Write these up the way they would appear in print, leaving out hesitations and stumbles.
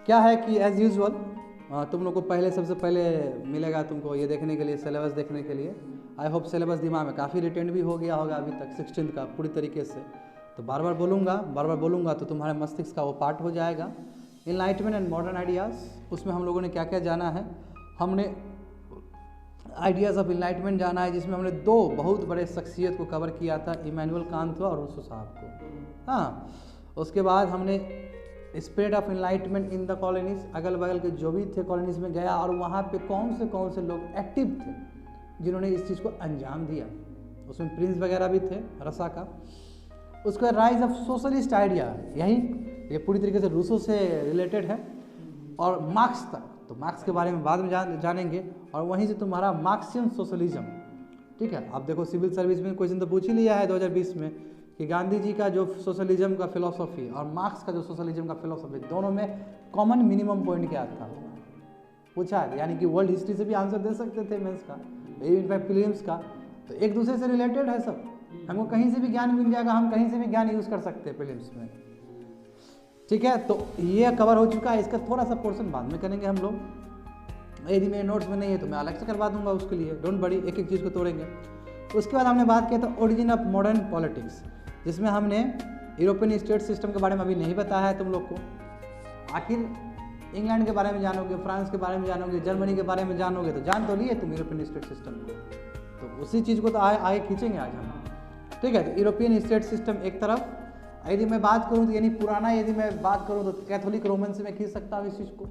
क्या है कि एज़ यूजुअल तुम लोग को पहले सबसे पहले मिलेगा तुमको ये देखने के लिए, सिलेबस देखने के लिए। आई होप सिलेबस दिमाग में काफ़ी रिटेंड भी हो गया होगा अभी तक 16 का पूरी तरीके से। तो बार बार बोलूँगा तो तुम्हारे मस्तिष्क का वो पार्ट हो जाएगा। इनलाइटमेंट एंड मॉडर्न आइडियाज़, उसमें हम लोगों ने क्या क्या जाना है। हमने आइडियाज़ ऑफ इनलाइटमेंट जाना है, जिसमें हमने दो बहुत बड़े शख्सियत को कवर किया था, इमैनुअल कांत और रूसो साहब को। हाँ, उसके बाद हमने spirit of enlightenment in the colonies, अगल बगल के जो भी थे कॉलोनीज में गया और वहाँ पे कौन से लोग एक्टिव थे जिन्होंने इस चीज़ को अंजाम दिया। उसमें प्रिंस वगैरह भी थे रसा का। उसका राइज ऑफ सोशलिस्ट आइडिया, यही ये पूरी तरीके से रूसो से रिलेटेड है। और मार्क्स तक, तो मार्क्स के बारे में बाद में जानेंगे। और वहीं से तुम्हारा मार्क्सियन सोशलिज्म, ठीक है। आप देखो सिविल सर्विस में क्वेश्चन तो पूछ ही लिया है 2020 में कि गांधी जी का जो सोशलिज्म का फिलॉसफी और मार्क्स का जो सोशलिज्म का फिलॉसफी, दोनों में कॉमन मिनिमम पॉइंट क्या था पूछा है। यानी कि वर्ल्ड हिस्ट्री से भी आंसर दे सकते थे मेंस का, इनफैक्ट प्रीलिम्स का। तो एक दूसरे से रिलेटेड है सब, हमको कहीं से भी ज्ञान मिल जाएगा, हम कहीं से भी ज्ञान यूज़ कर सकते हैं प्रीलिम्स में, ठीक है। तो ये कवर हो चुका है, इसका थोड़ा सा पोर्शन बाद में करेंगे हम लोग। यदि मेरे नोट्स में नहीं है तो मैं अलग से करवा दूंगा उसके लिए, डोंट वरी, एक एक चीज़ को तोड़ेंगे। उसके बाद हमने बात किया था ओरिजिन ऑफ मॉडर्न पॉलिटिक्स, जिसमें हमने यूरोपियन स्टेट सिस्टम के बारे में अभी नहीं बताया है तुम लोग को। आखिर इंग्लैंड के बारे में जानोगे, फ्रांस के बारे में जानोगे, जर्मनी के बारे में जानोगे, तो जान तो लिए तुम यूरोपियन स्टेट सिस्टम को। तो उसी चीज़ को तो आगे खींचेंगे आज हम, ठीक है। तो यूरोपियन स्टेट सिस्टम एक तरफ, यदि मैं बात करूँ तो यानी पुराना, यदि मैं बात करूँ तो कैथोलिक रोमन से मैं खींच सकता हूँ इस चीज़ को,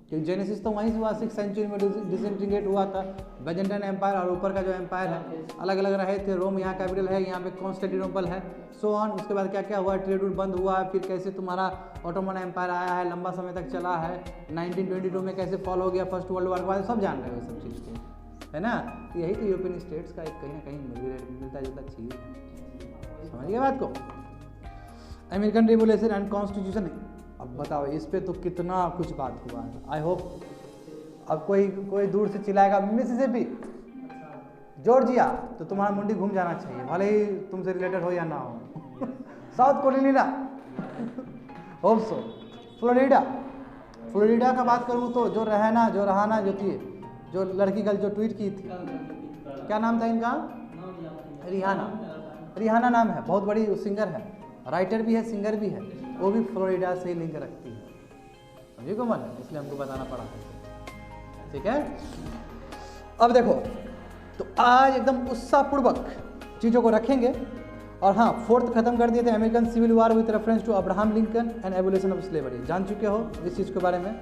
क्योंकि जेनेसिस तो वहीं से हुआ, 6th सेंचुरी में डिसइंटीग्रेट हुआ था बेजेंटाइन एम्पायर। और ऊपर का जो एम्पायर है अलग अलग रहे थे, रोम यहाँ कैपिटल है, यहाँ पे कॉन्स्टेंटिनोपल है, सो ऑन। उसके बाद क्या क्या हुआ, ट्रेड रूट बंद हुआ, फिर कैसे तुम्हारा ऑटोमन एम्पायर आया है, लंबा समय तक चला है, 1922 में कैसे फॉल हो गया फर्स्ट वर्ल्ड वॉर के बाद, सब जान रहे हो सब चीज़ को, है ना। तो यही तो यूरोपियन स्टेट्स का एक कहीं ना कहीं मिलता जुलता चीज़, समझिए बात को। अमेरिकन रेवोल्यूशन एंड कॉन्स्टिट्यूशन, अब बताओ इस पे तो कितना कुछ बात हुआ है। आई होप अब कोई दूर से चिल्लाएगा मिसिसिपी, जॉर्जिया, तो तुम्हारा मुंडी घूम जाना चाहिए, भले ही तुमसे रिलेटेड हो या ना हो। South Carolina, hope so. Florida का बात करूँ तो जो रहाना जो थी, जो लड़की कल जो ट्वीट की थी, क्या नाम था इनका, रिहाना नाम है, बहुत बड़ी सिंगर है, राइटर भी है, सिंगर भी है, वो भी फ्लोरिडा से लिंक रखती है, समझे को मन, इसलिए हमको बताना पड़ा, ठीक है। अब देखो, तो आज एकदम उत्साहपूर्वक चीज़ों को रखेंगे। और हाँ, 4th खत्म कर दिए थे, American civil war with reference to Abraham Lincoln and abolition of slavery, जान चुके हो इस चीज़ के बारे में।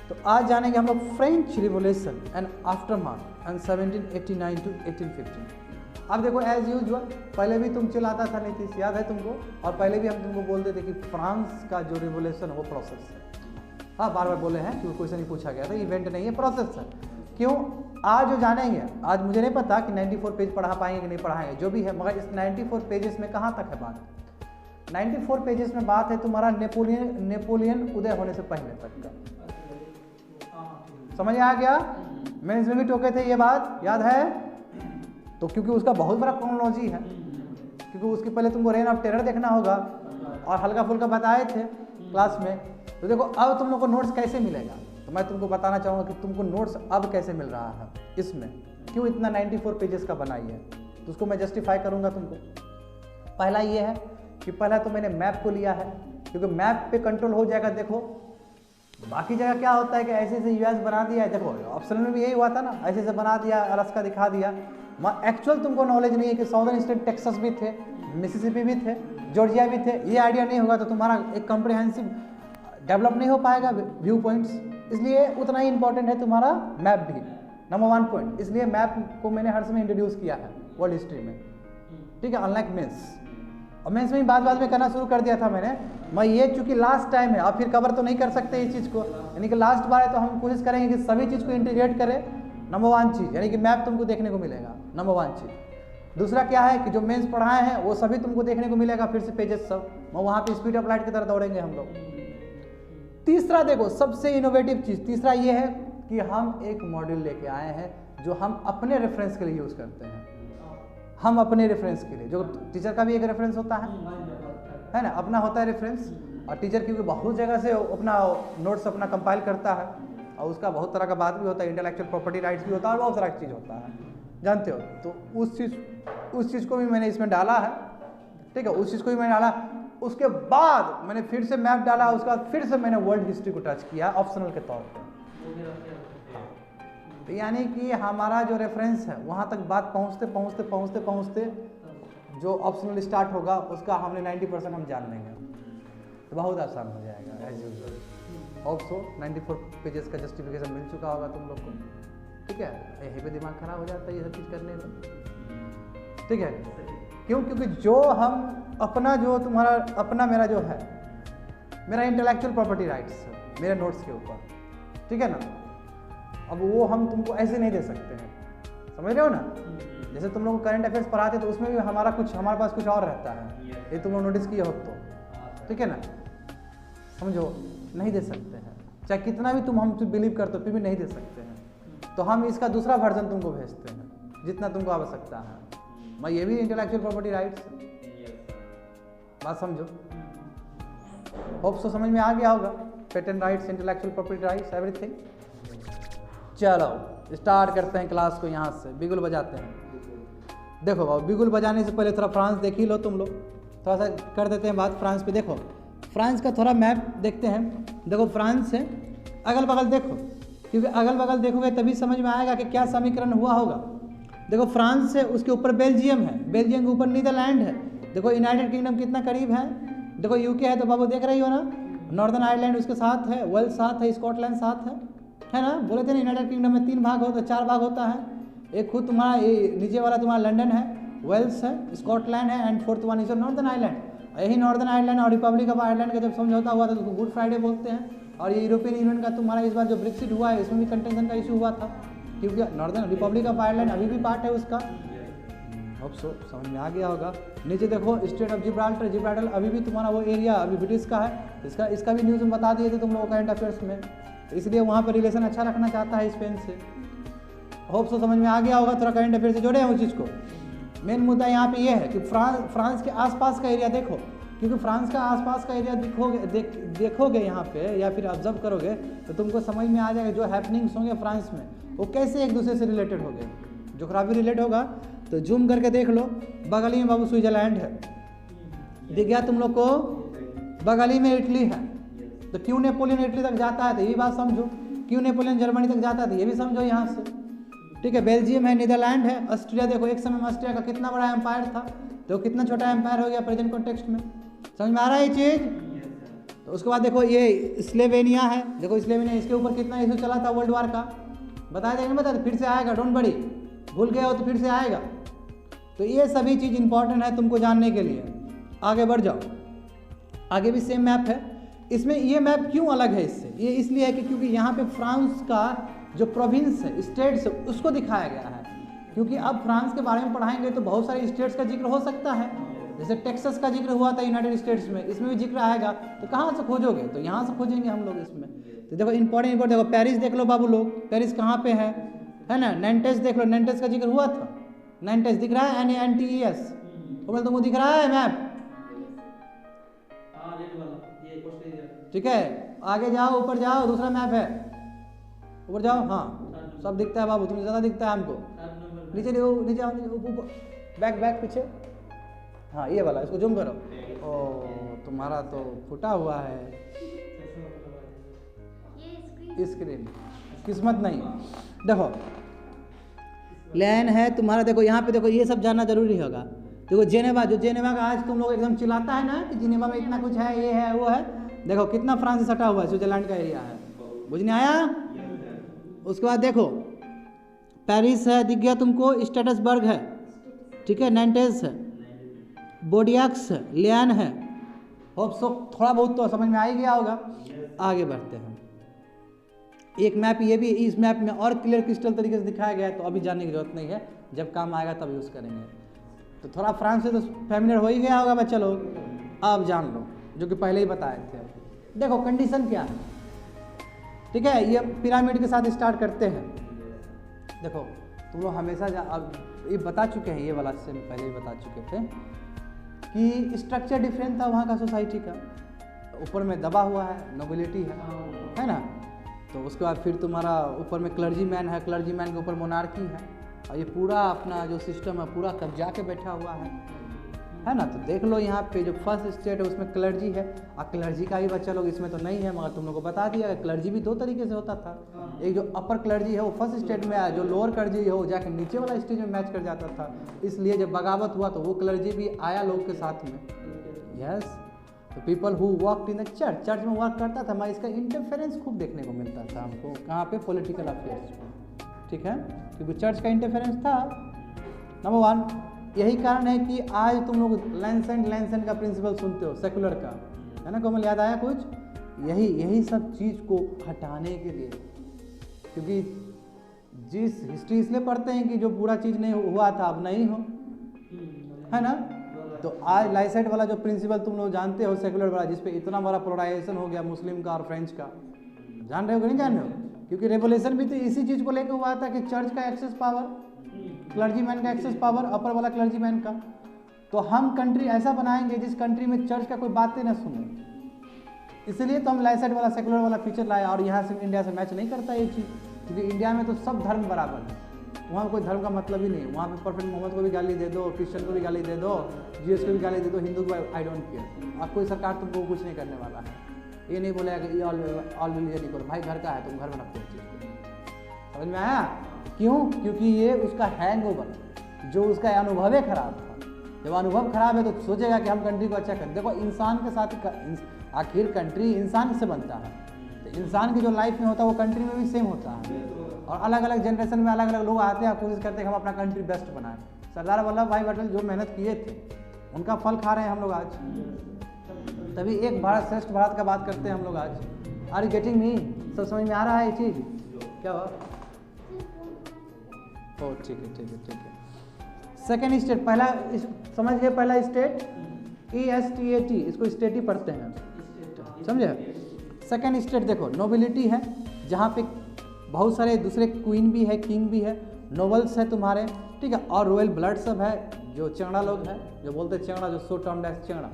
तो आज जानेंगे हम लोग French revolution and aftermath and 1789 to 1815। अब देखो एज यूजुअल, पहले भी तुम चिल्लाता था नीतीश, याद है तुमको, और पहले भी हम तुमको बोलते थे कि फ्रांस का जो रिवोल्यूशन वो प्रोसेस है। हाँ, बार बार बोले हैं क्योंकि क्वेश्चन ही पूछा गया था, इवेंट नहीं है, प्रोसेस है। क्यों आज जो जानेंगे, आज मुझे नहीं पता कि 94 पेज पढ़ा पाएंगे कि नहीं पढ़ाएंगे, जो भी है, मगर इस 94 पेजेस में कहाँ तक है बात, 94 पेजेस में बात है तुम्हारा नेपोलियन उदय होने से पहले तक का, समझ आ गया। मैं इसमें भी टोके थे ये बात, याद है। तो क्योंकि उसका बहुत बड़ा क्रोनोलॉजी है, क्योंकि उसके पहले तुमको रेन ऑफ टेरर देखना होगा, और हल्का फुल्का बताए थे क्लास में। तो देखो अब तुम लोग को नोट्स कैसे मिलेगा, तो मैं तुमको बताना चाहूँगा कि तुमको नोट्स अब कैसे मिल रहा है, इसमें क्यों इतना 94 पेजेस का बनाई है, तो उसको मैं जस्टिफाई करूँगा तुमको। पहला ये है कि पहला तो मैंने मैप को लिया है, क्योंकि मैप पे कंट्रोल हो जाएगा। देखो बाकी जगह क्या होता है कि ऐसे ऐसे यूएस बना दिया है, देखो ऑप्शन में भी यही हुआ था ना, ऐसे ऐसे बना दिया, अलास्का दिखा दिया। एक्चुअल तुमको नॉलेज नहीं है कि साउदर्न स्टेट टेक्सास भी थे, मिसिसिपी भी थे, जॉर्जिया भी थे। ये आइडिया नहीं होगा तो तुम्हारा एक कॉम्प्रिहेंसिव डेवलप नहीं हो पाएगा व्यू पॉइंट्स, इसलिए उतना ही इंपॉर्टेंट है तुम्हारा मैप भी, नंबर 1 पॉइंट। इसलिए मैप को मैंने हर समय इंट्रोड्यूस किया है वर्ल्ड हिस्ट्री में, ठीक है, अनलाइक मेंस। और मेंस में बाद में करना शुरू कर दिया था मैंने, मैं ये चूँकि लास्ट टाइम है, अब फिर कवर तो नहीं कर सकते इस चीज़ को, यानी कि लास्ट बार है तो हम कोशिश करेंगे कि सभी चीज़ को इंटीग्रेट करें। नंबर 1 चीज़, यानी कि मैप तुमको देखने को मिलेगा, नंबर 1 चीज़। दूसरा क्या है कि जो मेंस पढ़ाए हैं वो सभी तुमको देखने को मिलेगा, फिर से पेजेस सब, वहाँ पे स्पीड ऑफ लाइट की तरह दौड़ेंगे हम लोग। तीसरा देखो, सबसे इनोवेटिव चीज़ तीसरा ये है कि हम एक मॉड्यूल लेके आए हैं जो हम अपने रेफरेंस के लिए यूज़ करते हैं, हम अपने रेफरेंस के लिए, जो टीचर का भी एक रेफरेंस होता है ना, अपना होता है रेफरेंस, और टीचर क्योंकि बहुत जगह से अपना नोट्स अपना कंपाइल करता है और उसका बहुत तरह का बात भी होता है, इंटेलेक्चुअल प्रॉपर्टी राइट्स भी होता है और बहुत सारा चीज़ होता है, जानते हो। तो उस चीज़ को भी मैंने इसमें डाला है, ठीक है, उस चीज़ को भी मैंने डाला। उसके बाद मैंने फिर से मैप डाला, उसके बाद फिर से मैंने वर्ल्ड हिस्ट्री को टच किया ऑप्शनल के तौर पर। तो यानी कि हमारा जो रेफरेंस है वहाँ तक बात पहुँचते जो ऑप्शनल स्टार्ट होगा उसका हमने 90% हम जान लेंगे, तो बहुत आसान हो जाएगा as usual. Hope so 94 pages का जस्टिफिकेशन मिल चुका होगा तुम लोग को, ठीक है। यहीं पे दिमाग खराब हो जाता है ये सब चीज़ करने में, ठीक है। क्यों? क्योंकि जो हम अपना जो तुम्हारा अपना मेरा जो है मेरा इंटेलेक्चुअल प्रॉपर्टी राइट्स है मेरे नोट्स के ऊपर, ठीक है ना। अब वो हम तुमको ऐसे नहीं दे सकते हैं, समझ रहे हो ना। जैसे तुम लोग करंट अफेयर्स पढ़ाते तो उसमें भी हमारे पास कुछ और रहता है, ये तुम लोग नोटिस किए हो तो, ठीक है ना। समझो, नहीं दे सकते हैं, चाहे कितना भी तुम हम बिलीव करते हो फिर भी नहीं दे सकते हैं। तो हम इसका दूसरा वर्जन तुमको भेजते हैं जितना तुमको आवश्यकता है। मैं ये भी इंटेलेक्चुअल प्रॉपर्टी राइट्स, बात समझो। होप सो समझ में आ गया होगा, patent rights, intellectual property rights, everything. चलो स्टार्ट करते हैं क्लास को, यहाँ से बिगुल बजाते हैं। देखो बाबू, बिगुल बजाने से पहले थोड़ा फ्रांस देख ही लो तुम लोग, थोड़ा सा कर देते हैं बात फ्रांस पे। देखो फ्रांस का थोड़ा मैप देखते हैं। देखो फ्रांस है, अगल बगल देखो, क्योंकि अगल बगल देखोगे तभी समझ में आएगा कि क्या समीकरण हुआ होगा। देखो फ्रांस है, उसके ऊपर बेल्जियम है, बेल्जियम के ऊपर नीदरलैंड है। देखो यूनाइटेड किंगडम कितना करीब है, देखो यूके है तो बाबू देख रही हो ना, नॉर्दर्न आयरलैंड उसके साथ है, वेल्स साथ है, स्कॉटलैंड साथ है ना। बोले थे ना यूनाइटेड किंगडम में 4 भाग होता है। एक खुद तुम्हारा ये नीचे वाला तुम्हारा लंदन है, वेल्स है, स्कॉटलैंड है and fourth one is northern Ireland. यही नॉर्दर्न आयरलैंड और रिपब्लिक ऑफ आयरलैंड का जब समझौता हुआ था तो उसको गुड फ्राइडे बोलते हैं। और ये यूरोपियन यूनियन का तुम्हारा इस बार जो ब्रेक्सिट हुआ है इसमें भी कंटेंशन का इशू हुआ था, क्योंकि नॉर्दर्न रिपब्लिक ऑफ आयरलैंड अभी भी पार्ट है उसका। होप सो समझ में आ गया होगा। नीचे देखो स्टेट ऑफ जिब्राल्टर, जिब्राल्टर अभी भी तुम्हारा वो एरिया अभी ब्रिटिश का है। इसका भी न्यूज़ में बता दिए थे तुम लोगों करंट अफेयर्स में, इसलिए वहाँ पर रिलेशन अच्छा रखना चाहता है स्पेन से। होप सो समझ में आ गया होगा, थोड़ा करंट अफेयर से जोड़े हैं उस चीज़ को। मेन मुद्दा यहाँ पे ये है कि फ्रांस के आसपास का एरिया देखो, क्योंकि फ्रांस का आसपास का एरिया देखोगे यहाँ पे या फिर ऑब्जर्व करोगे तो तुमको समझ में आ जाएगा जो हैपनिंग्स होंगे फ्रांस में वो कैसे एक दूसरे से रिलेटेड होंगे। ज्योग्राफी रिलेट होगा तो जूम करके देख लो, बगल ही में बाबू स्विट्जरलैंड है, दिख गया तुम लोग को, बगल ही में इटली है। तो क्यों नेपोलियन इटली तक जाता है तो ये भी बात समझो, क्यों नेपोलियन जर्मनी तक जाता है तो ये भी समझो यहाँ से, ठीक है। बेल्जियम है, नीदरलैंड है, ऑस्ट्रिया देखो एक समय में ऑस्ट्रिया का कितना बड़ा एम्पायर था तो कितना छोटा एम्पायर हो गया प्रेजेंट कॉन्टेक्स्ट में। समझ में आ रहा है ये चीज़। तो उसके बाद देखो ये स्लोवेनिया है, देखो स्लोवेनिया, इसके ऊपर कितना इशू चला था वर्ल्ड वार का, बताया था नहीं बता, फिर से आएगा, डोंट वरी, भूल गए हो तो फिर से आएगा। तो ये सभी चीज़ इंपॉर्टेंट है तुमको जानने के लिए। आगे बढ़ जाओ, आगे भी सेम मैप है। इसमें ये मैप क्यों अलग है इससे, ये इसलिए है कि क्योंकि यहाँ पे फ्रांस का जो प्रोविंस है, स्टेट्स है, उसको दिखाया गया है। क्योंकि अब फ्रांस के बारे में पढ़ाएंगे तो बहुत सारे स्टेट्स का जिक्र हो सकता है, जैसे टेक्सास का जिक्र हुआ था यूनाइटेड स्टेट्स में, इसमें भी जिक्र आएगा। तो कहाँ से खोजोगे, तो यहाँ से खोजेंगे हम लोग इसमें। तो देखो इंपॉर्टेंट देखो, पेरिस देख लो बाबू लोग, पेरिस कहाँ पे है ना। नैंटेस देख लो, नैंटेस का जिक्र हुआ था, नैंटेस दिख रहा है, NANTES, तुमको दिख रहा है मैप, ठीक है। आगे जाओ, ऊपर जाओ, दूसरा मैप है, ऊपर जाओ, हाँ सब दिखता है बाबू, तुम्हें ज़्यादा दिखता है हमको। नीचे नीचे आओ, ऊपर बैक पीछे, हाँ ये वाला, इसको जूम करो। ओ तुम्हारा तो फुटा हुआ है स्क्रीन, किस्मत नहीं। देखो लैन है तुम्हारा, देखो यहाँ पे देखो, ये सब जानना जरूरी होगा। देखो जेनेवा, जो जेनेवा का आज तुम लोग एकदम चिल्लाता है ना कि जेनेवा में इतना कुछ है, ये है वो है, देखो कितना फ्रांस से सटा हुआ है, स्विट्जरलैंड का एरिया है, बुझने आया। उसके बाद देखो पेरिस है, दिख गया तुमको, स्टेटसबर्ग है, ठीक है, नैंटेस है, बोडियाक्स है, लियान है। होप सो थोड़ा बहुत तो समझ में आ ही गया होगा। आगे बढ़ते हैं, एक मैप ये भी इस मैप में और क्लियर क्रिस्टल तरीके से दिखाया गया है, तो अभी जानने की जरूरत नहीं है, जब काम आएगा तब यूज़ करेंगे। तो थोड़ा फ्रांस से तो फैमिलियर हो ही गया होगा बच्चा लोग, अब जान लो जो कि पहले ही बताए थे। देखो कंडीशन क्या है, ठीक है, ये पिरामिड के साथ स्टार्ट करते हैं। देखो तुम लोग हमेशा अब ये बता चुके हैं, ये वाला से पहले ही बता चुके थे कि स्ट्रक्चर डिफरेंट था वहाँ का सोसाइटी का। ऊपर में दबा हुआ है नोबिलिटी है ना। तो उसके बाद फिर तुम्हारा ऊपर में क्लर्जी मैन है, क्लर्जी मैन के ऊपर मोनार्की है, और ये पूरा अपना जो सिस्टम है पूरा कब्जा के बैठा हुआ है ना। तो देख लो यहाँ पे जो फर्स्ट स्टेट है उसमें क्लर्जी है, और क्लर्जी का भी बच्चा लोग इसमें तो नहीं है, मगर तुम लोग को बता दिया क्लर्जी भी दो तरीके से होता था। एक जो अपर क्लर्जी है वो फर्स्ट स्टेट में आया, जो लोअर क्लर्जी है वो जाके नीचे वाला स्टेज में मैच कर जाता था। इसलिए जब बगावत हुआ तो वो क्लर्जी भी आया लोग के साथ में। यस, तो people who worked in the church, church में वर्क करता था, मगर इसका इंटरफेरेंस खूब देखने को मिलता था हमको। कहाँ पे? पॉलिटिकल अफेयर्स, ठीक है, क्योंकि चर्च का इंटरफेरेंस था नंबर 1। यही कारण है कि आज तुम लोग लैंसेंट का प्रिंसिपल सुनते हो, सेकुलर का, है ना कोमल, याद आया कुछ? यही सब चीज़ को हटाने के लिए, क्योंकि जिस हिस्ट्री इसलिए पढ़ते हैं कि जो बुरा चीज़ नहीं हुआ था अब नहीं हो, है ना। तो आज लाइसेंट वाला जो प्रिंसिपल तुम लोग जानते हो, सेकुलर वाला, जिसपे इतना बड़ा पोलराइजेशन हो गया मुस्लिम का और फ्रेंच का, जान रहे हो कि नहीं जान रहे हो? क्योंकि रेवोल्यूशन भी तो इसी चीज़ को लेकर हुआ था कि चर्च का एक्सेस पावर, क्लर्जी मैन का एक्सेस पावर, अपर वाला क्लर्जी मैन का। तो हम कंट्री ऐसा बनाएंगे जिस कंट्री में चर्च का कोई बात ही ना सुने, इसलिए तो हम लाइसेंट वाला सेकुलर वाला फीचर लाए। और यहाँ से इंडिया से मैच नहीं करता ये चीज़, क्योंकि इंडिया में तो सब धर्म बराबर है, वहाँ कोई धर्म का मतलब ही नहीं। वहाँ पे प्रोफेट मोहम्मद को भी गाली दे दो, क्रिश्चियन को भी गाली दे दो, जीएस को भी गाली दे दो, हिंदू को आई डोंट केयर। अब कोई सरकार तुमको कुछ नहीं करने वाला है, ये नहीं बोलेगा कि ये ऑल रिलीजन इक्वल, भाई घर का है, तुम घर में रखो चीज़ को। समझ में आया? क्यों? क्योंकि ये उसका हैंगओवर, जो उसका अनुभव खराब था। जब अनुभव खराब है तो सोचेगा कि हम कंट्री को अच्छा करें। देखो इंसान के साथ आखिर कंट्री इंसान से बनता है, तो इंसान की जो लाइफ में होता है वो कंट्री में भी सेम होता है। और अलग अलग जनरेशन में अलग अलग लोग आते हैं, कोशिश करते हैं कि हम अपना कंट्री बेस्ट बनाएं। सरदार वल्लभ भाई पटेल जो मेहनत किए थे उनका फल खा रहे हैं हम लोग आज, तभी एक भारत श्रेष्ठ भारत का बात करते हैं हम लोग आज। Are you getting me? सब समझ में आ रहा है ये चीज़? क्या हुआ? ओ ठीक है। सेकेंड स्टेट, पहला समझ गए, पहला स्टेट ESTAT, इसको स्टेट ही पढ़ते हैं, समझे। सेकेंड स्टेट देखो नोबिलिटी है, जहाँ पे बहुत सारे दूसरे क्वीन भी है, किंग भी है, नोबल्स है तुम्हारे, ठीक है, और रॉयल ब्लड सब है, जो चंगड़ा लोग है, जो बोलते हैं चंगड़ा, जो सो टर्म्ड एज चंगड़ा।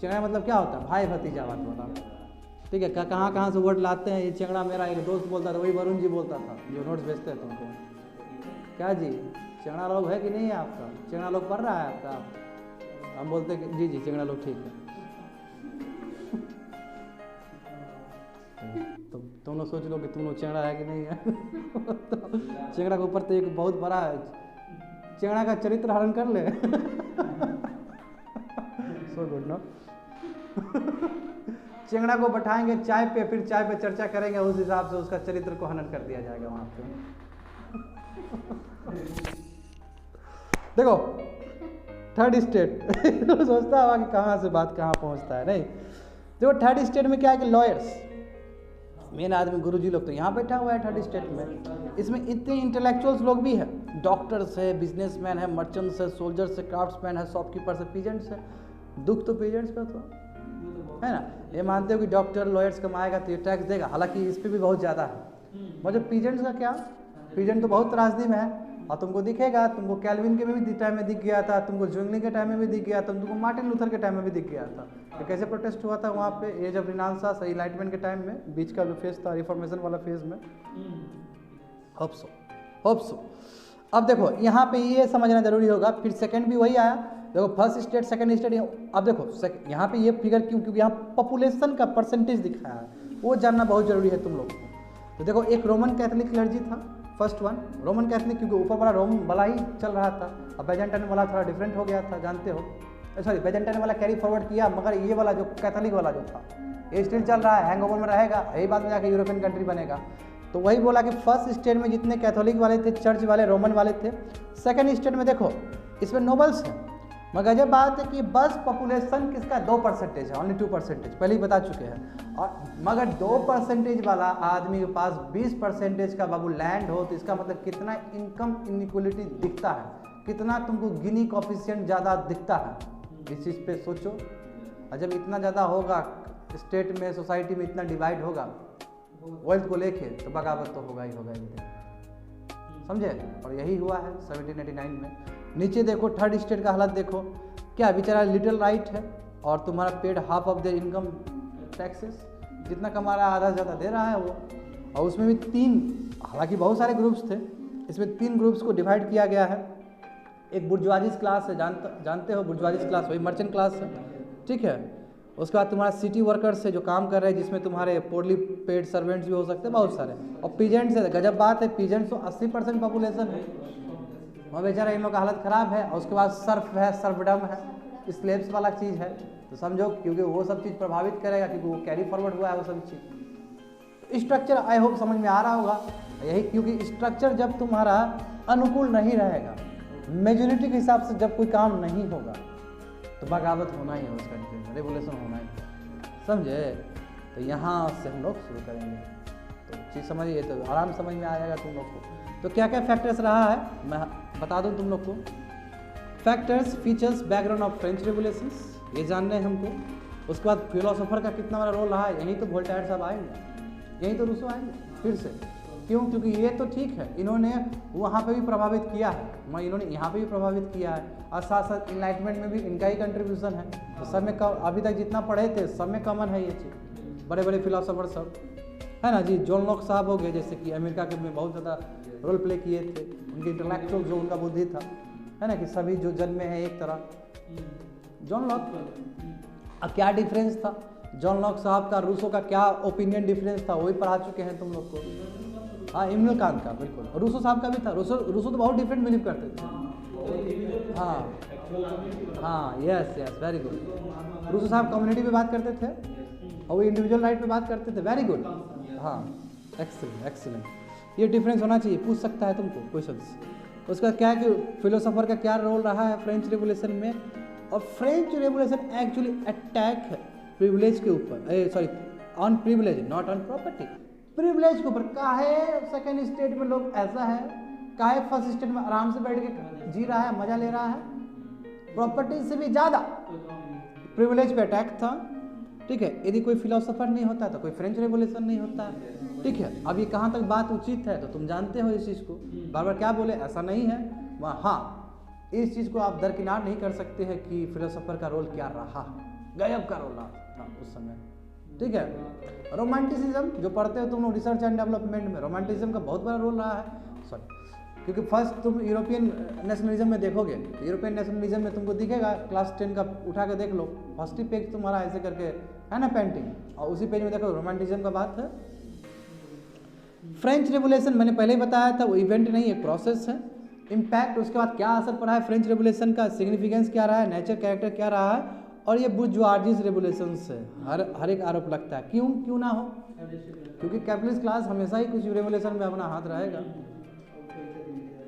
चंगड़ा मतलब क्या होता है? भाई भतीजा बात होता, ठीक है। कहाँ से वर्ड लाते हैं ये चंगड़ा? मेरा एक दोस्त बोलता था, वही वरुण जी बोलता था, जो नोट्स भेजते हैं तुमको। क्या जी चंगड़ा लोग है कि नहीं है आपका? चंगड़ा लोग पढ़ रहा है आपका? हम बोलते हैं कि जी चंगड़ा लोग ठीक है। तो तुम लोग सोच लो कि तुम लोग चंगड़ा है कि नहीं है। तो चंगड़ा के ऊपर तो एक बहुत बड़ा चंगड़ा का चरित्र हरण कर ले। So good no. चंगड़ा को बैठाएंगे चाय पे, फिर चाय पे चर्चा करेंगे, उस हिसाब से उसका चरित्र को हनन कर दिया जाएगा वहाँ पे। देखो थर्ड स्टेट सोचता होगा कि कहाँ से बात कहाँ पहुँचता है, नहीं। देखो थर्ड स्टेट में क्या है कि लॉयर्स, मेन आदमी गुरुजी लोग तो यहाँ बैठा हुआ है थर्ड स्टेट में। इसमें इतने इंटेलेक्चुअल्स लोग भी हैं, डॉक्टर्स है, बिजनेसमैन है, मर्चेंट्स है, सोल्जर्स है, क्राफ्ट्समैन है, शॉपकीपर्स है, पीजेंट्स है। दुख तो पीजेंट्स का तो है ना। ये मानते हो कि डॉक्टर लॉयर्स कमाएगा तो ये टैक्स देगा, हालांकि इस पर भी बहुत ज़्यादा है। मगर पीजेंट्स का क्या? पीजेंट तो बहुत त्रासदी में है, और तुमको दिखेगा, तुमको कैल्विन के भी टाइम में दिख गया था, तुमको ज्विंगली के टाइम में भी दिख गया था, तुमको मार्टिन लूथर के टाइम में भी दिख गया था। तो कैसे प्रोटेस्ट हुआ था वहाँ पे? एज ऑफ रिनांसास, इनलाइटमेंट के टाइम में, बीच का जो फेज था रिफॉर्मेशन वाला फेज में। Hope so. अब देखो यहाँ पे ये समझना जरूरी होगा, फिर सेकंड भी वही आया। देखो फर्स्ट स्टेट, सेकंड स्टेट, अब देखो यहाँ पे ये फिगर क्यों? क्योंकि यहाँ पॉपुलेशन का परसेंटेज दिखाया है, वो जानना बहुत जरूरी है तुम लोग को। तो देखो एक रोमन कैथोलिक क्लर्जी था, फर्स्ट वन रोमन कैथोलिक, क्योंकि ऊपर वाला रोम वाला ही चल रहा था, अब बेजेंटाइन वाला थोड़ा डिफरेंट हो गया था, जानते हो। सॉरी, बेजेंटाइन वाला कैरी फॉरवर्ड किया, मगर ये वाला जो कैथोलिक वाला जो था ये स्टिल चल रहा है, हैंगओवर में रहेगा, यही बाद में जाके यूरोपियन कंट्री बनेगा। तो वही बोला कि फर्स्ट स्टेट में जितने कैथोलिक वाले थे, चर्च वाले, रोमन वाले थे। सेकंड स्टेट में देखो इसमें नोबल्स हैं, मगर जब बात है कि बस पॉपुलेशन किसका 2% है, ओनली 2%, पहले ही बता चुके हैं। और मगर 2% वाला आदमी के पास 20% का बाबू लैंड हो, तो इसका मतलब कितना इनकम इनइक्वलिटी दिखता है, कितना तुमको गिनी कॉफिशिएंट ज़्यादा दिखता है। इस चीज़ पे सोचो, और जब इतना ज़्यादा होगा स्टेट में, सोसाइटी में इतना डिवाइड होगा वेल्थ को लेके, तो बगावत तो होगा ही होगा एक दिन, समझे। और यही हुआ है 1789 में। नीचे देखो थर्ड स्टेट का हालत देखो, क्या बेचारा लिटिल राइट है, और तुम्हारा paid half of the income taxes, जितना कमा रहा है आधा से ज़्यादा दे रहा है वो। और उसमें भी 3, हालांकि बहुत सारे ग्रुप्स थे, इसमें 3 ग्रुप्स को डिवाइड किया गया है। एक बुर्जुआजीज क्लास है, जानते हो बुर्जुआजीज क्लास वही मर्चेंट क्लास है, ठीक है। उसके बाद तुम्हारा सिटी वर्कर्स है जो काम कर रहे हैं, जिसमें तुम्हारे पोर्ली पेड सर्वेंट्स भी हो सकते हैं बहुत सारे, और पीजेंट्स है। गजब बात है, पीजेंट्स तो 80% पॉपुलेशन है, वहाँ बेचारा इन लोग का हालत ख़राब है। और उसके बाद सर्फ है, सर्फडम है, स्लेब्स वाला चीज़ है, तो समझो क्योंकि वो सब चीज़ प्रभावित करेगा, क्योंकि वो कैरी फॉरवर्ड हुआ है वो सब चीज़। स्ट्रक्चर आई होप समझ में आ रहा होगा यही, क्योंकि स्ट्रक्चर जब तुम्हारा अनुकूल नहीं रहेगा, मेजोरिटी के हिसाब से जब कोई काम नहीं होगा तो बगावत होना ही है उस कंट्री में, रेवोल्यूशन होना ही है, समझे। तो यहाँ से हम लोग शुरू करेंगे, तो चीज़ समझिए, तो आराम समझ में आ जाएगा तुम लोग को। तो क्या क्या फैक्टर्स रहा है मैं बता दूँ तुम लोग को। Factors, features, background of French revolutions, ये जानना है हमको। उसके बाद फिलोसोफर का कितना बड़ा रोल रहा है, यहीं तो वोल्टेयर साहब आएंगे, यहीं तो रूसो आएंगे फिर से। क्यों? क्योंकि ये तो ठीक है, इन्होंने वहाँ पे भी प्रभावित किया है, इन्होंने यहाँ पे भी प्रभावित किया है, और साथ साथ इनलाइटमेंट में भी इनका ही कंट्रीब्यूशन है। तो सब में अभी तक जितना पढ़े थे सब में कॉमन है ये चीज़, बड़े बड़े फिलोसोफर सब है ना जी। जॉन लॉक साहब हो गए, जैसे कि अमेरिका के में बहुत ज़्यादा रोल प्ले किए थे, उनके इंटेलेक्चुअल जो उनका बुद्धि था, है ना, कि सभी जो जन्म में है एक तरह। जॉन लॉक, अब क्या डिफरेंस था जॉन लॉक साहब का, रूसो का क्या ओपिनियन डिफरेंस था, वही पढ़ा चुके हैं तुम लोग को। हाँ, इमनुल कांत का बिल्कुल, और रूसो साहब का भी था। रूसो तो बहुत डिफरेंट बिलीव करते थे। हाँ, yes yes, very good. Rousseau साहब कम्युनिटी पे बात करते थे और वो इंडिविजुअल राइट पे बात करते थे, वेरी गुड। हाँ, एक्सीलेंट एक्सीलेंट, ये डिफरेंस होना चाहिए, पूछ सकता है तुमको क्वेश्चंस। उसका क्या है कि फिलोसोफर का क्या रोल रहा है फ्रेंच रेवोल्यूशन में, और फ्रेंच रेवोल्यूशन एक्चुअली अटैक है प्रिविलेज के ऊपर, sorry on privilege not on property, privilege के ऊपर। काहे सेकेंड स्टेट में लोग ऐसा है, काहे फर्स्ट स्टेट में आराम से बैठ के जी रहा है, मजा ले रहा है, प्रॉपर्टी से भी ज़्यादा प्रिविलेज पे अटैक था, ठीक है। यदि कोई फिलोसोफर नहीं होता तो कोई फ्रेंच रेवोल्यूशन नहीं होता, ठीक है। अब ये कहाँ तक बात उचित है तो तुम जानते हो इस चीज़ को, बार बार क्या बोले, ऐसा नहीं है वहाँ। हाँ, इस चीज़ को आप दरकिनार नहीं कर सकते हैं कि फिलोसोफर का रोल क्या रहा, गजब का रोल रहा था उस समय, ठीक है। रोमांटिसिज्म जो पढ़ते हो तुम लोग रिसर्च एंड डेवलपमेंट में, रोमांटिसिज्म का बहुत बड़ा रोल रहा है, सॉरी, क्योंकि फर्स्ट तुम यूरोपियन नेशनलिज्म में देखोगे, यूरोपियन नेशनलिज्म में तुमको दिखेगा, क्लास 10 का उठा के देख लो, फर्स्ट ही पेज तुम्हारा ऐसे करके है ना पेंटिंग, और उसी पेज में देखो रोमांटिज्म का बात है। फ्रेंच रेवोल्यूशन मैंने पहले ही बताया था, वो इवेंट नहीं एक प्रोसेस है। इम्पैक्ट, उसके बाद क्या असर पड़ा है फ्रेंच रेवोल्यूशन का, सिग्निफिकेंस क्या रहा है, नेचर कैरेक्टर क्या रहा है, और ये बुर्जुआजीज रेवोल्यूशन से हर एक आरोप लगता है। क्यों ना हो, क्योंकि कैपिटलिस्ट क्लास हमेशा ही कुछ रेवोल्यूशन में अपना हाथ रहेगा,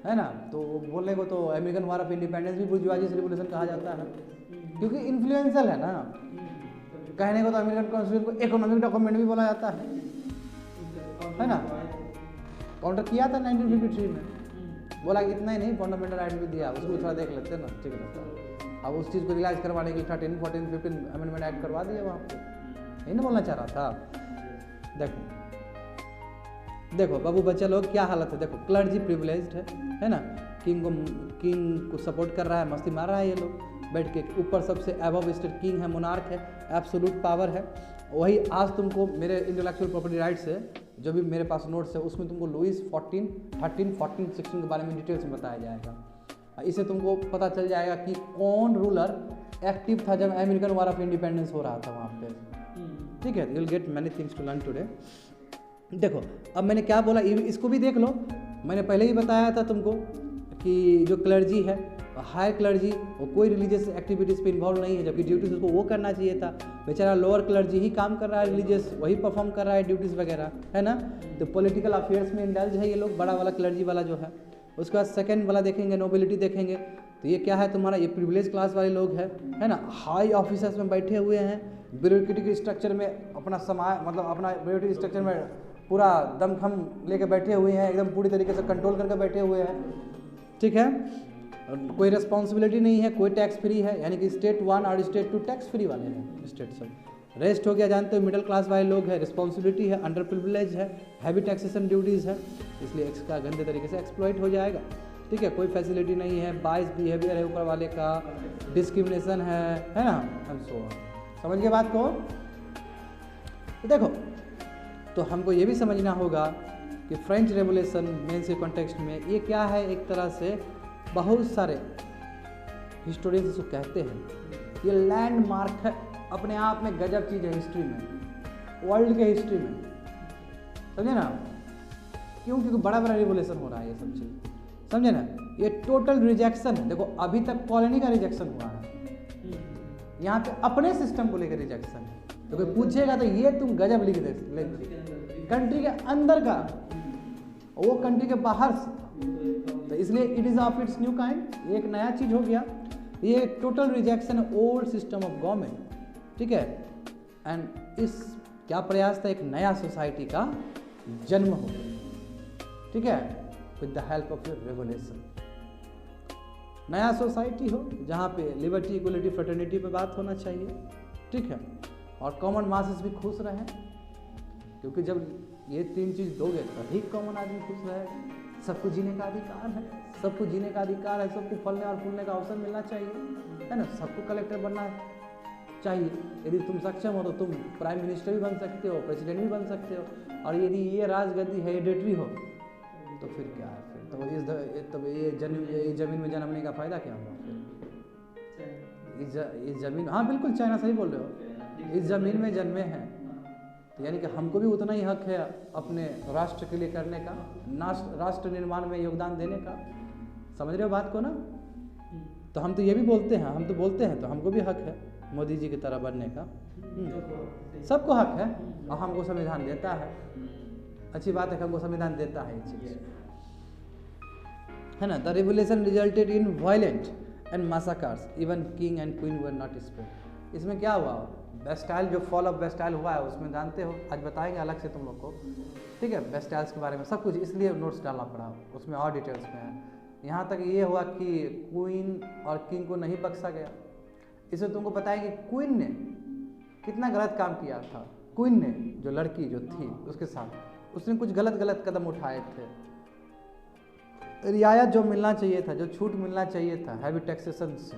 है ना। तो बोलने को तो अमेरिकन वार ऑफ इंडिपेंडेंस भी बुर्जुआजीज रेवोल्यूशन कहा जाता है, क्योंकि इन्फ्लुएंशियल है ना। कहने को तो अमेरिकन कॉन्स्टिट्यूशन को इकोनॉमिक डॉक्यूमेंट भी बोला जाता है ना। काउंटर किया था 1953 में, बोला कि इतना ही नहीं, फंडामेंटल राइट भी दिया, उसको थोड़ा देख लेते हैं ना, ठीक है। अब उस चीज़ को रियलाइज करवाने के लिए 13, 14, 15 अमेंडमेंट एक्ट करवा दिया वहाँ पे, यही ना बोलना चाह रहा था। देखो बाबू बच्चे लोग क्या हालत है, देखो क्लर्जी प्रिविलेज्ड है ना, किंग को सपोर्ट कर रहा है, मस्ती मार रहा है ये लोग बैठ के, ऊपर सबसे अबव स्टेट किंग है, मोनार्क है, एब्सोल्यूट पावर है। वही आज तुमको मेरे इंटेलेक्चुअल प्रॉपर्टी राइट्स है, जो भी मेरे पास नोट्स है, उसमें तुमको लुइस 14, 13, 14, 16 के बारे में डिटेल्स में बताया जाएगा। इससे तुमको पता चल जाएगा कि कौन रूलर एक्टिव था जब अमेरिकन वार ऑफ इंडिपेंडेंस हो रहा था वहाँ पे, ठीक है। You will get many things to learn today. देखो अब मैंने क्या बोला, इसको भी देख लो, मैंने पहले ही बताया था तुमको कि जो क्लर्जी है, हायर क्लर्जी, वो कोई रिलीजियस एक्टिविटीज़ पे इन्वॉल्व नहीं है, जबकि ड्यूटीज़ उसको वो करना चाहिए था। बेचारा लोअर क्लर्जी ही काम कर रहा है, रिलीजियस वही परफॉर्म कर रहा है ड्यूटीज़ वगैरह, है ना। तो पॉलिटिकल अफेयर्स में इंडल्ज है ये लोग, बड़ा वाला क्लर्जी वाला जो है। उसके बाद सेकंड वाला देखेंगे, नोबिलिटी देखेंगे, तो ये क्या है तुम्हारा, ये प्रिविलेज क्लास वाले लोग हैं, है ना। हाई ऑफिसर्स में बैठे हुए हैं, ब्यूरोक्रेटिक स्ट्रक्चर में अपना समाज, मतलब अपना ब्यूरोक्रेटिक स्ट्रक्चर में पूरा दमखम लेके बैठे हुए हैं, एकदम पूरी तरीके से कंट्रोल करके बैठे हुए हैं, ठीक है। कोई रिस्पॉन्सिबिलिटी नहीं है, कोई टैक्स फ्री है, यानी कि स्टेट 1 और स्टेट 2 टैक्स फ्री वाले हैं स्टेट सब। रेस्ट हो गया जानते हो, मिडिल क्लास वाले लोग हैं, रिस्पॉन्सिबिलिटी है, अंडर प्रिविलेज है, हैवी टैक्सेशन ड्यूटीज़ है, इसलिए इसका गंदे तरीके से एक्सप्लॉइट हो जाएगा, ठीक है। कोई फैसिलिटी नहीं है, बाइस बिहेवियर है ऊपर वाले का, डिस्क्रिमिनेशन है ना, एंड सो ऑन। समझ गए बात को, तो देखो, तो हमको ये भी समझना होगा कि फ्रेंच रेवोल्यूशन मेंस के कॉन्टेक्स्ट में ये क्या है, एक तरह से बहुत सारे हिस्टोरियंस इसको कहते हैं ये लैंडमार्क है, अपने आप में गजब चीज़ है हिस्ट्री में, वर्ल्ड के हिस्ट्री में, समझे ना। क्यों? क्योंकि बड़ा बड़ा रिवोल्यूशन हो रहा है ये सब चीज़, समझे ना। ये टोटल रिजेक्शन है। देखो अभी तक कॉलोनी का रिजेक्शन हुआ है, यहाँ पे अपने सिस्टम को लेकर रिजेक्शन है। तो कोई पूछेगा तो ये तुम गजब लिख दे, कंट्री के अंदर का, वो कंट्री के बाहर से, तो इसलिए it is of its new kind, ये एक नया चीज़ हो गया। ये टोटल रिजेक्शन है ओल्ड सिस्टम ऑफ गवर्नमेंट, ठीक है। एंड इस क्या प्रयास था, एक नया सोसाइटी का जन्म हो, ठीक है, with the help of your revolution. नया सोसाइटी हो जहाँ पे लिबर्टी, इक्वलिटी, फ्रेटर्निटी पे बात होना चाहिए, ठीक है, और कॉमन मासेस भी खुश रहें, क्योंकि जब ये तीन चीज़ दोगे तभी कॉमन आदमी खुश रहेगा। सबको जीने का अधिकार है, सबको जीने का अधिकार है, सबको फलने और फूलने का अवसर मिलना चाहिए, है ना। सबको कलेक्टर बनना चाहिए। यदि तुम सक्षम हो तो तुम प्राइम मिनिस्टर भी बन सकते हो, प्रेसिडेंट भी बन सकते हो, और यदि ये राजगद्दी हेरिडेटरी हो तो फिर क्या है, फिर तो ये जमीन में जन्मने का फ़ायदा क्या हुआ फिर। इस जमीन, हाँ बिल्कुल चाइना सही बोल रहे हो, इस ज़मीन में जन्मे हैं, तो यानी कि हमको भी उतना ही हक है अपने राष्ट्र के लिए करने का, राष्ट्र निर्माण में योगदान देने का। समझ रहे हो बात को ना। तो हम तो ये भी बोलते हैं, हम तो बोलते हैं तो हमको भी हक है मोदी जी की तरह बनने का, सबको हक है, और हमको संविधान देता है। अच्छी बात है कि हमको संविधान देता है ये चीज़, है ना। The revolution resulted in violent and massacres, even king and queen were not spared. इसमें क्या हुआ, बेस्टाइल, जो फॉल ऑफ बेस्टाइल हुआ है उसमें जानते हो, आज बताएंगे अलग से तुम लोग को, ठीक है, बेस्टाइल्स के बारे में सब कुछ, इसलिए नोट्स डालना पड़ा, उसमें और डिटेल्स में है। यहाँ तक ये हुआ कि क्वीन और किंग को नहीं बख्शा गया। इसमें तुमको पता है कि क्वीन ने कितना गलत काम किया था। क्वीन ने, जो लड़की जो थी उसके साथ, उसने कुछ गलत कदम उठाए थे। रियायत जो मिलना चाहिए था, जो छूट मिलना चाहिए था हैवी टैक्सेशन से,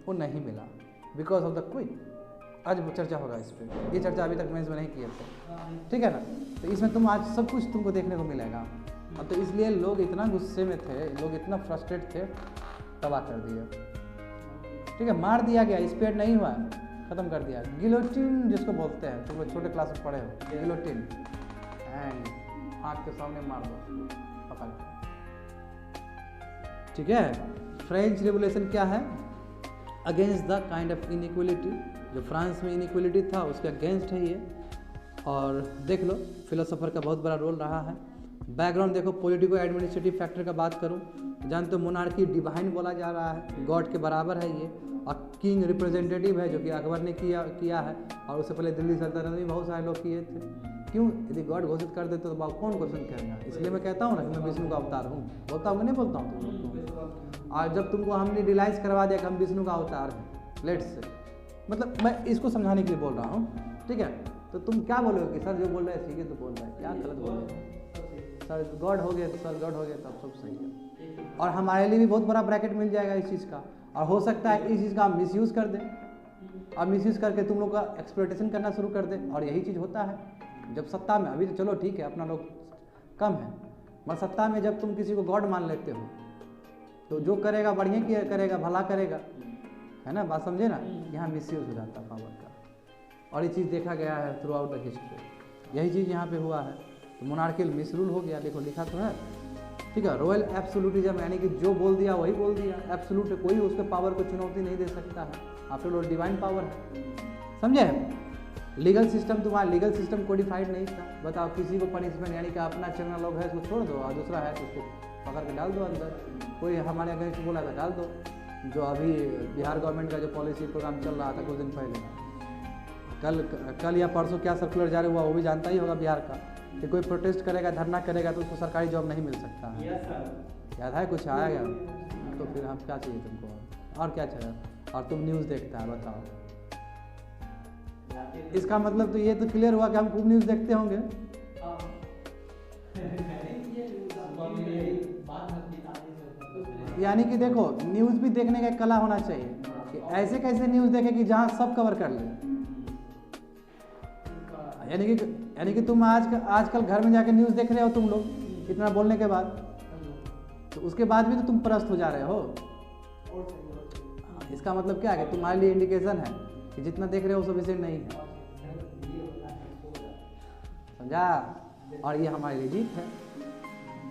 वो नहीं मिला बिकॉज ऑफ द क्वीन। आज चर्चा होगा इस पर, ये चर्चा अभी तक मेंस में नहीं किए थे, ठीक है ना। तो इसमें तुम आज सब कुछ तुमको देखने को मिलेगा। अब तो इसलिए लोग इतना गुस्से में थे, लोग इतना फ्रस्ट्रेट थे, तबाह कर दिया, ठीक है, मार दिया गया, स्पेयर नहीं हुआ, ख़त्म कर दिया। गिलोटिन जिसको बोलते हैं, तुम लोग छोटे क्लास में पढ़े हो, गिलोटिन, एंड आँख के सामने मार दो, पकड़, ठीक है। फ्रेंच रेवोल्यूशन क्या है, against the kind of inequality, जो फ्रांस में इनइक्वलिटी था उसके अगेंस्ट है ये। और देख लो फिलोसोफर का बहुत बड़ा रोल रहा है। बैकग्राउंड देखो, पॉलिटिको एडमिनिस्ट्रेटिव फैक्टर का बात करूँ, जानते हो मोनार्की डिवाइन बोला जा रहा है, गॉड के बराबर है ये, और किंग रिप्रेजेंटेटिव है जो कि अकबर ने किया है, और उससे पहले दिल्ली सल्तनत में बहुत सारे लोग किए थे। क्यों? यदि गॉड घोषित कर देते तो कौन क्वेश्चन करेगा। इसलिए मैं कहता हूँ ना कि मैं विष्णु का अवतार हूँ, बोलता हूँ कि नहीं बोलता हूँ तुम लोग को। और जब तुमको हमने रियलाइज़ करवा दिया कि हम विष्णु का अवतार हैं, लेट्स से, मतलब मैं इसको समझाने के लिए बोल रहा हूँ, ठीक है। तो तुम क्या बोलोगे कि सर जो बोल रहे हैं ठीक है, तो बोल रहे हैं, क्या गलत बोल रहे हैं, सर गॉड हो गए तो सर गॉड हो गए तब सब सही है। और हमारे लिए भी बहुत बड़ा ब्रैकेट मिल जाएगा इस चीज़ का, और हो सकता है इस चीज़ का हम मिसयूज़ कर दें, और मिसयूज़ करके तुम लोग का एक्सप्लॉइटेशन करना शुरू कर दें। और यही चीज़ होता है जब सत्ता में, अभी तो चलो ठीक है अपना लोग कम है, मगर सत्ता में जब तुम किसी को गॉड मान लेते हो तो जो करेगा बढ़िया किया करेगा, भला करेगा, है ना, बात समझे ना। यहाँ मिसयूज़ हो जाता है पावर का, और ये चीज़ देखा गया है थ्रू आउट द हिस्ट्री। यही चीज़ यहाँ पे हुआ है। तो मोनार्कियल मिसरूल हो गया, देखो लिखा तो है, ठीक है। रॉयल एब्सोल्यूटिज्म, यानी कि जो बोल दिया वही बोल दिया, एब्सोल्यूट, कोई उसके पावर को चुनौती नहीं दे सकता है, आफ्टर ऑल डिवाइन पावर है, समझे। लीगल सिस्टम, तुम्हारा लीगल सिस्टम कोडिफाइड नहीं था। बताओ, किसी को पनिशमेंट, यानी कि अपना चलना लोग है उसको छोड़ दो, और दूसरा है तो उसको पकड़ के डाल दो अंदर। कोई हमारे अगेंस्ट बोला था डाल दो, जो अभी बिहार गवर्नमेंट का जो पॉलिसी प्रोग्राम चल रहा था कुछ दिन पहले, कल या परसों क्या सर्कुलर जारी हुआ वो भी जानता ही होगा बिहार का, कि कोई प्रोटेस्ट करेगा, धरना करेगा तो उसको सरकारी जॉब नहीं मिल सकता है। याद है कुछ आया गया? तो फिर हम क्या चाहिए तुमको, और क्या चाहिए? और तुम न्यूज़ देखता है, बताओ। इसका मतलब तो ये तो क्लियर हुआ कि हम खूब न्यूज़ देखते होंगे। यानी कि देखो, न्यूज़ भी देखने का कला होना चाहिए, कि ऐसे कैसे न्यूज़ देखे कि जहाँ सब कवर कर ले। यानी कि तुम आजकल घर में जाके न्यूज़ देख रहे हो तुम लोग इतना बोलने के बाद, तो उसके बाद भी तो तुम परस्त हो जा रहे हो। इसका मतलब क्या है कि तुम्हारे लिए इंडिकेशन है कि जितना देख रहे हो सफिशिएंट नहीं है, समझा। और ये हमारे लिए जीत है।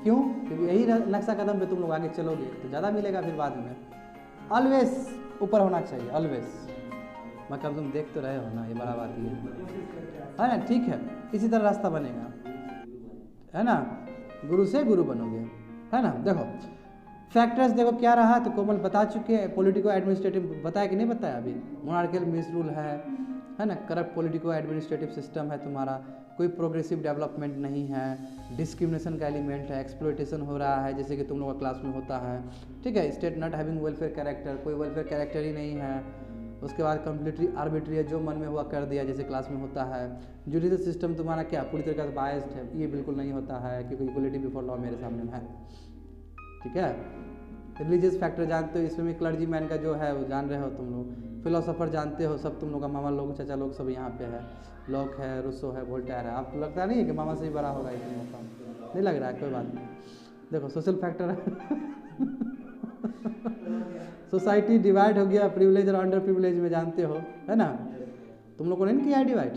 क्यों? क्योंकि यही नक्शा कदम पे तुम लोग आगे चलोगे तो ज़्यादा मिलेगा फिर बाद में। ऑलवेज ऊपर होना चाहिए, ऑलवेज। मतलब तुम देख तो रहे हो ना, ये बड़ा बात ये है ना। ठीक है, इसी तरह रास्ता बनेगा, है ना। गुरु से गुरु बनोगे, है ना। देखो फैक्टर्स देखो क्या रहा, तो कोमल बता चुके हैं। पॉलिटिको एडमिनिस्ट्रेटिव बताया कि नहीं बताया अभी। मोनार्कियल मिस रूल है ना। करप्ट पॉलिटिको एडमिनिस्ट्रेटिव सिस्टम है तुम्हारा, कोई प्रोग्रेसिव डेवलपमेंट नहीं है, डिस्क्रिमिनेशन का एलिमेंट है, एक्सप्लॉयटेशन हो रहा है जैसे कि तुम लोगों का क्लास में होता है। ठीक है, state not having welfare character, कोई वेलफेयर कैरेक्टर ही नहीं है। उसके बाद कम्प्लीटली आर्बिट्री है, जो मन में हुआ कर दिया जैसे क्लास में होता है। जुडिशियल सिस्टम तुम्हारा क्या पूरी तरीके से बायस्ड है, ये बिल्कुल नहीं होता है क्योंकि इक्वलिटी बिफोर लॉ मेरे सामने है। ठीक है, रिलीजियस फैक्टर जानते हो, इसमें भी क्लर्जी मैन का जो है वो जान रहे हो तुम लोग। फिलोसोफर जानते हो सब, तुम लोग का मामा लोग चाचा लोग सब यहाँ पे है। लॉक है, रूसो है, वोल्टेयर है। आपको लगता नहीं है कि मामा से ही बड़ा होगा इतने मौका? नहीं लग रहा है, कोई बात नहीं। देखो सोशल फैक्टर है सोसाइटी डिवाइड हो गया प्रिविलेज और अंडर प्रिविलेज में, जानते हो, है ना। तुम लोगों ने नहीं किया है डिवाइड?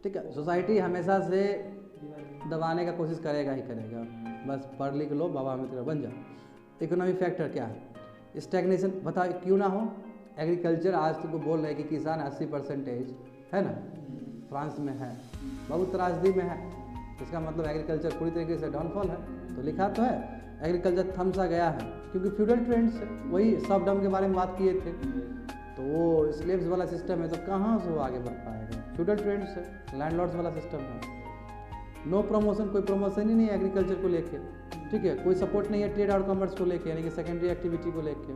ठीक है, सोसाइटी हमेशा से दबाने का कोशिश करेगा ही करेगा। बस पढ़ लिख लो, बाबा मित्र बन जाओ। इकोनॉमिक फैक्टर क्या है? स्टैग्नेशन, बताओ क्यों ना हो। एग्रीकल्चर आज तुमको बोल रहे हैं कि किसान 80% है ना, फ्रांस में है, बहुत त्रासदी में है। इसका मतलब एग्रीकल्चर पूरी तरीके से डाउनफॉल है। तो लिखा तो है एग्रीकल्चर थम सा गया है क्योंकि फ्यूडल ट्रेंड से, वही सब डाउन के बारे में बात किए थे। तो वो स्लेव्स वाला सिस्टम है, तो कहाँ से वो आगे बढ़ पाएगा? फ्यूडल ट्रेंड से, लैंडलॉर्ड्स वाला सिस्टम है। नो प्रमोशन, कोई प्रमोशन ही नहीं है एग्रीकल्चर को लेके। ठीक है, कोई सपोर्ट नहीं है ट्रेड और कॉमर्स को लेके, यानी कि सेकेंडरी एक्टिविटी को लेके,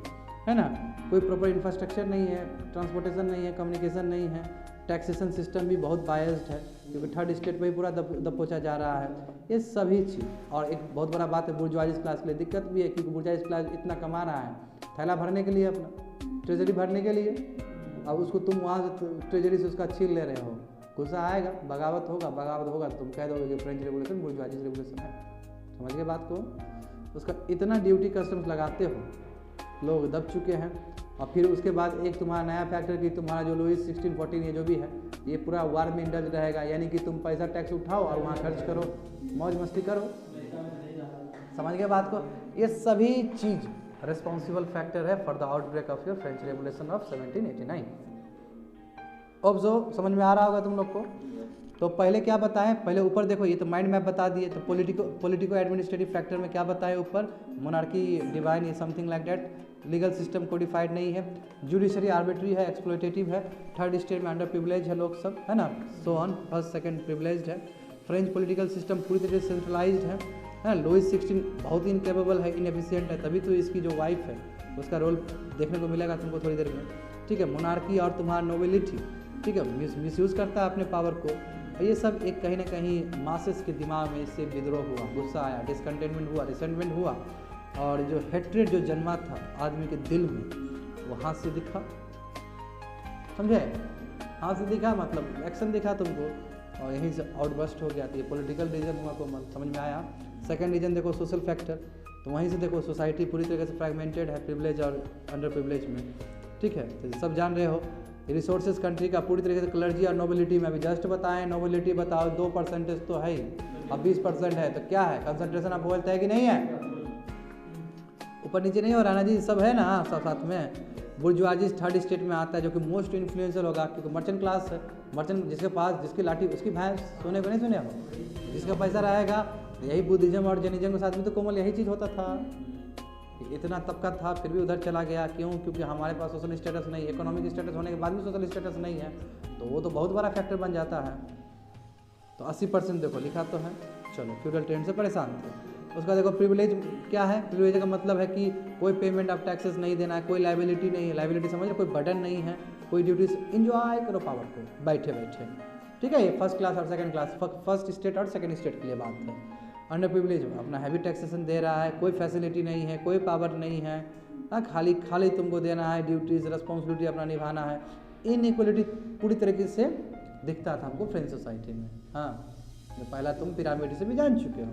है ना। कोई प्रॉपर इंफ्रास्ट्रक्चर नहीं है, ट्रांसपोर्टेशन नहीं है, कम्युनिकेशन नहीं है। टैक्सेशन सिस्टम भी बहुत बायस्ड है क्योंकि थर्ड स्टेट पे ही पूरा दबोचा जा रहा है। ये सभी चीज़, और एक बहुत बड़ा बात है बुर्जुआइज क्लास के लिए दिक्कत भी है क्योंकि बुर्जुआइज क्लास इतना कमा रहा है थैला भरने के लिए, अपना ट्रेजरी भरने के लिए। अब उसको तुम वहाँ से ट्रेजरी से उसका छीन ले रहे हो, गुस्सा आएगा, बगावत होगा तो तुम कह दोगे कि फ्रेंच रेवोल्यूशन बुर्जुआइज रेवोल्यूशन है। समझ गए बात को? उसका इतना ड्यूटी कस्टम्स लगाते हो, लोग दब चुके हैं। और फिर उसके बाद एक तुम्हारा नया फैक्टर कि तुम्हारा जो लुइस 1614 ये जो भी है, ये पूरा वार में इंडल्ज रहेगा, यानी कि तुम पैसा टैक्स उठाओ और वहाँ खर्च करो, मौज मस्ती करो। समझ गए बात को? ये सभी चीज़ रिस्पॉन्सिबल फैक्टर है for the outbreak of your French revolution of 1789। Observe, समझ में आ रहा होगा तुम लोग को। तो पहले क्या बताएं, पहले ऊपर देखो, ये तो माइंड मैप बता दिए। तो पॉलिटिको एडमिनिस्ट्रेटिव फैक्टर में क्या बताएं ऊपर? मोनार्की, डिवाइन, ये something like that. Legal system codified नहीं है, जुडिशरी आर्बिट्री है, एक्सप्लॉयटेटिव है, थर्ड स्टेट में अंडर प्रिविलेज है लोग सब, है ना, so on, first second privileged है। फ्रेंच पॉलिटिकल सिस्टम पूरी तरीके से सेंट्रलाइज्ड है। लुइस 16 बहुत इनकेपेबल है, इनएफिशिएंट है, तभी तो इसकी जो वाइफ है उसका रोल देखने को मिलेगा तुमको थोड़ी देर में। ठीक है, मोनार्की और तुम्हारा नोबिलिटी, ठीक है, मिसयूज़ करता है अपने पावर को। और ये सब एक कहीं ना कहीं मासेस के दिमाग में इससे विद्रोह हुआ, गुस्सा आया, डिसकंटेनमेंट हुआ, रिसेंटमेंट हुआ, और जो हेट्रेड जो जन्मा था आदमी के दिल में, वो हाथ से दिखा। समझे? हाथ से दिखा मतलब एक्शन दिखा तुमको, और यहीं से आउटबस्ट हो गया। तो ये पॉलिटिकल रीजन हुआ को समझ में आया। सेकंड रीजन देखो सोशल फैक्टर, तो वहीं से देखो सोसाइटी पूरी तरीके से फ्रैगमेंटेड है प्रिविलेज और अंडर प्रिविलेज में। ठीक है, तो सब जान रहे हो। रिसोर्सेज कंट्री का पूरी तरीके से क्लर्जी और नोबिलिटी में अभी जस्ट बताएं। नोबिलिटी बताओ 2% तो है ही, अब 20% है, तो क्या है? कंसंट्रेशन ऑफ वेल्थ है कि नहीं है? ऊपर नीचे नहीं हो रहा ना जी, सब है ना सब साथ में। बुर्जुआजी थर्ड स्टेट में आता है जो कि मोस्ट इन्फ्लुएंशियल होगा क्योंकि मर्चेंट क्लास है। मर्चेंट जिसके पास, जिसकी लाठी उसकी भैंस, सोने को नहीं सुने हो, जिसका पैसा रहेगा। यही बुद्धिज्म और जैनिज्म के साथ में तो कोमल यही चीज़ होता था। इतना तबका था फिर भी उधर चला गया, क्यों? क्योंकि हमारे पास सोशल स्टेटस नहीं, इकोनॉमिक स्टेटस होने के बाद भी सोशल स्टेटस नहीं है, तो वो तो बहुत बड़ा फैक्टर बन जाता है। तो 80% देखो लिखा तो है। चलो, फ्यूडल ट्रेंड से परेशान थे। उसका देखो प्रिविलेज क्या है? प्रिविलेज का मतलब है कि कोई पेमेंट ऑफ टैक्सेस नहीं देना है, कोई लाइबिलिटी नहीं है। लाइबिलिटी समझ लो, कोई बर्डन नहीं है, कोई ड्यूटीज। इंजॉय करो पावर को बैठे बैठे। ठीक है, ये फर्स्ट क्लास और सेकंड क्लास, फर्स्ट स्टेट और सेकंड स्टेट के लिए बात है। अंडर प्रिविलेज अपना हैवी टैक्सेशन दे रहा है, कोई फैसिलिटी नहीं है, कोई पावर नहीं है, खाली तुमको देना है, ड्यूटीज रिस्पॉन्सिबिलिटी अपना निभाना है। इनइक्वलिटी पूरी तरीके से दिखता था हमको फ्रेंच सोसाइटी में। हाँ, जो पहला तुम पिरामिड से भी जान चुके हो।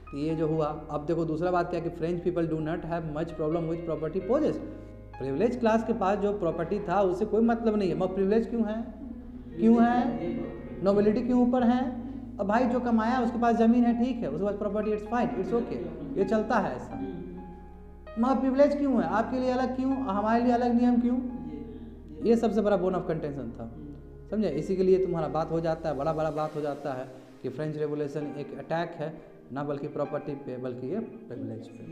तो ये जो हुआ, अब देखो दूसरा बात क्या कि French people do not have much problem with property poses. Privilege class के पास जो प्रॉपर्टी था उससे कोई मतलब नहीं है। मगर प्रिविलेज क्यों है, क्यों है, नोबिलिटी क्यों ऊपर है। अब भाई जो कमाया उसके पास ज़मीन है, ठीक है, उसके पास property, it's fine, it's okay, ये चलता है ऐसा। मगर प्रिविलेज क्यों है, आपके लिए अलग क्यों, हमारे लिए अलग नियम क्यों, ये सबसे बड़ा बोन ऑफ कंटेंशन था, समझे। इसी के लिए तुम्हारा बात हो जाता है, बड़ा बात हो जाता है कि फ्रेंच रेवोल्यूशन एक अटैक है, ना बल्कि प्रॉपर्टी पे बल्कि ये प्रिविलेज पे।